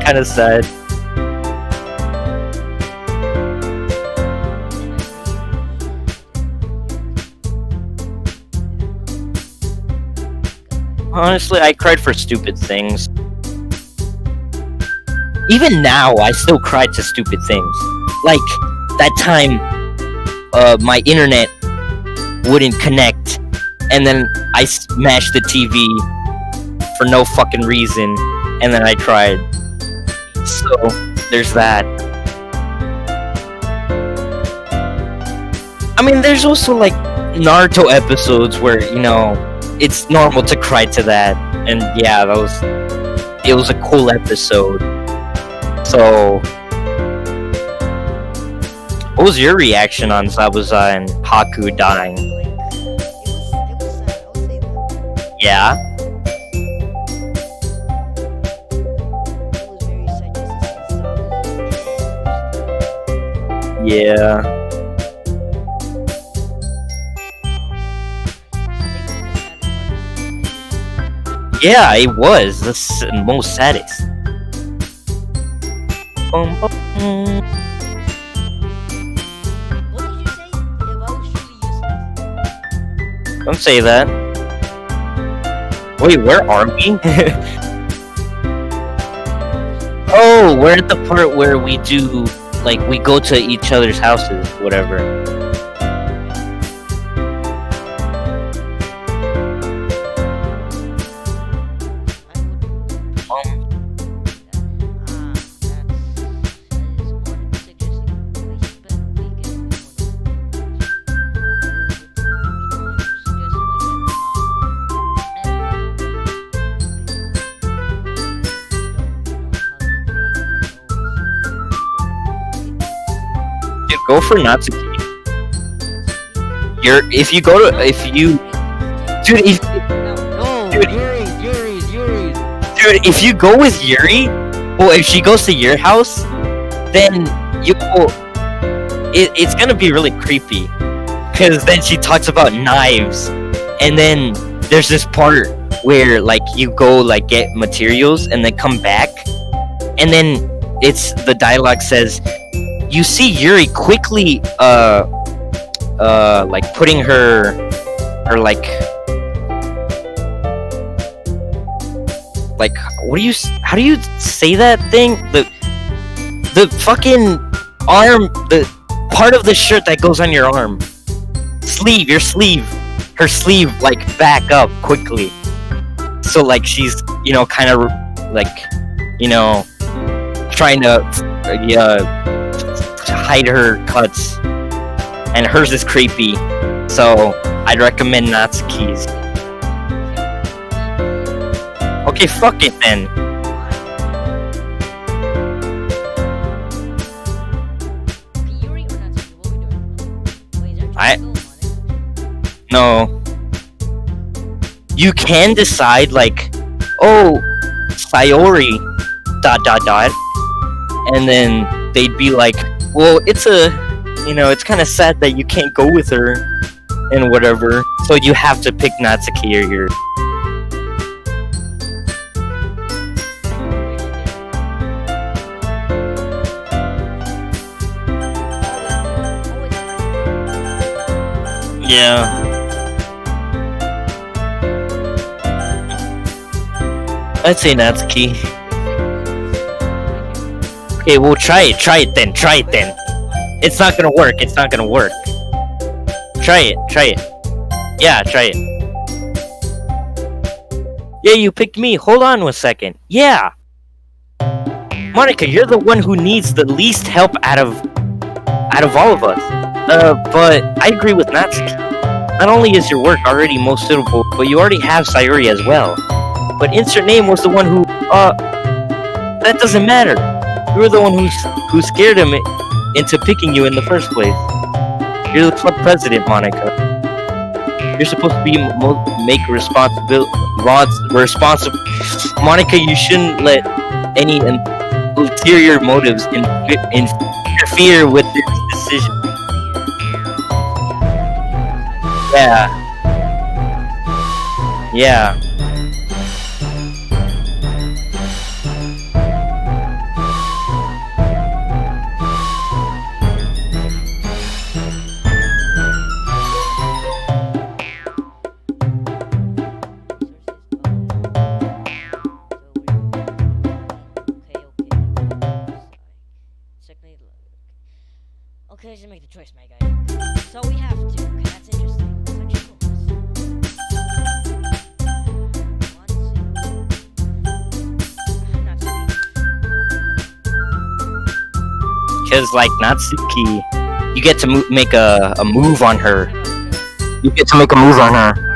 kind of sad. Honestly, I cried for stupid things. Even now, I still cry to stupid things. Like, that time, my internet wouldn't connect, and then I smashed the TV for no fucking reason, and then I cried. So, there's that. I mean, there's also like Naruto episodes where it's normal to cry to that, and yeah, it was a cool episode. So, what was your reaction on Zabuza and Haku dying? It was sad. I would say that. Yeah, It was very sad just to see Zabuza. yeah, yeah. It was the most saddest. Bum, bum. What did you say? If I was truly useless. Don't say that. Wait, where are we? Oh, we're at the part where we do, like, we go to each other's houses, whatever. Dude, go for Natsuki. If you go to, dude, dude, if you go with Yuri, well, if she goes to your house, then it's gonna be really creepy, because then she talks about knives, and then there's this part where like you go like get materials and then come back, and then the dialogue says, you see Yuri quickly like putting her like how do you say that thing, the fucking arm, the part of the shirt that goes on your arm, her sleeve like back up quickly, so like she's kind of like trying to hide her cuts, and hers is creepy, so I'd recommend Natsuki's. Okay, fuck it then. No. You can decide like, oh, Sayori, ... and then they'd be like, well, it's kind of sad that you can't go with her and whatever, so you have to pick Natsuki or your. Yeah. I'd say Natsuki. Okay, well, try it then. It's not gonna work. Try it. Yeah, try it. Yeah, you picked me. Hold on 1 second. Yeah. Monica, you're the one who needs the least help out of all of us. But I agree with Natsuki. Not only is your work already most suitable, but you already have Sayuri as well. But insert name was the one who, that doesn't matter. You were the one who scared him into picking you in the first place. You're the club president, Monica. You're supposed to be make responsible. Monica, you shouldn't let any ulterior motives interfere with this decision. Yeah. Okay, just make the choice, my guy. So we have to. Okay, that's interesting. That's actually cool. Because like Natsuki, you get to make a move on her. You get to make a move on her.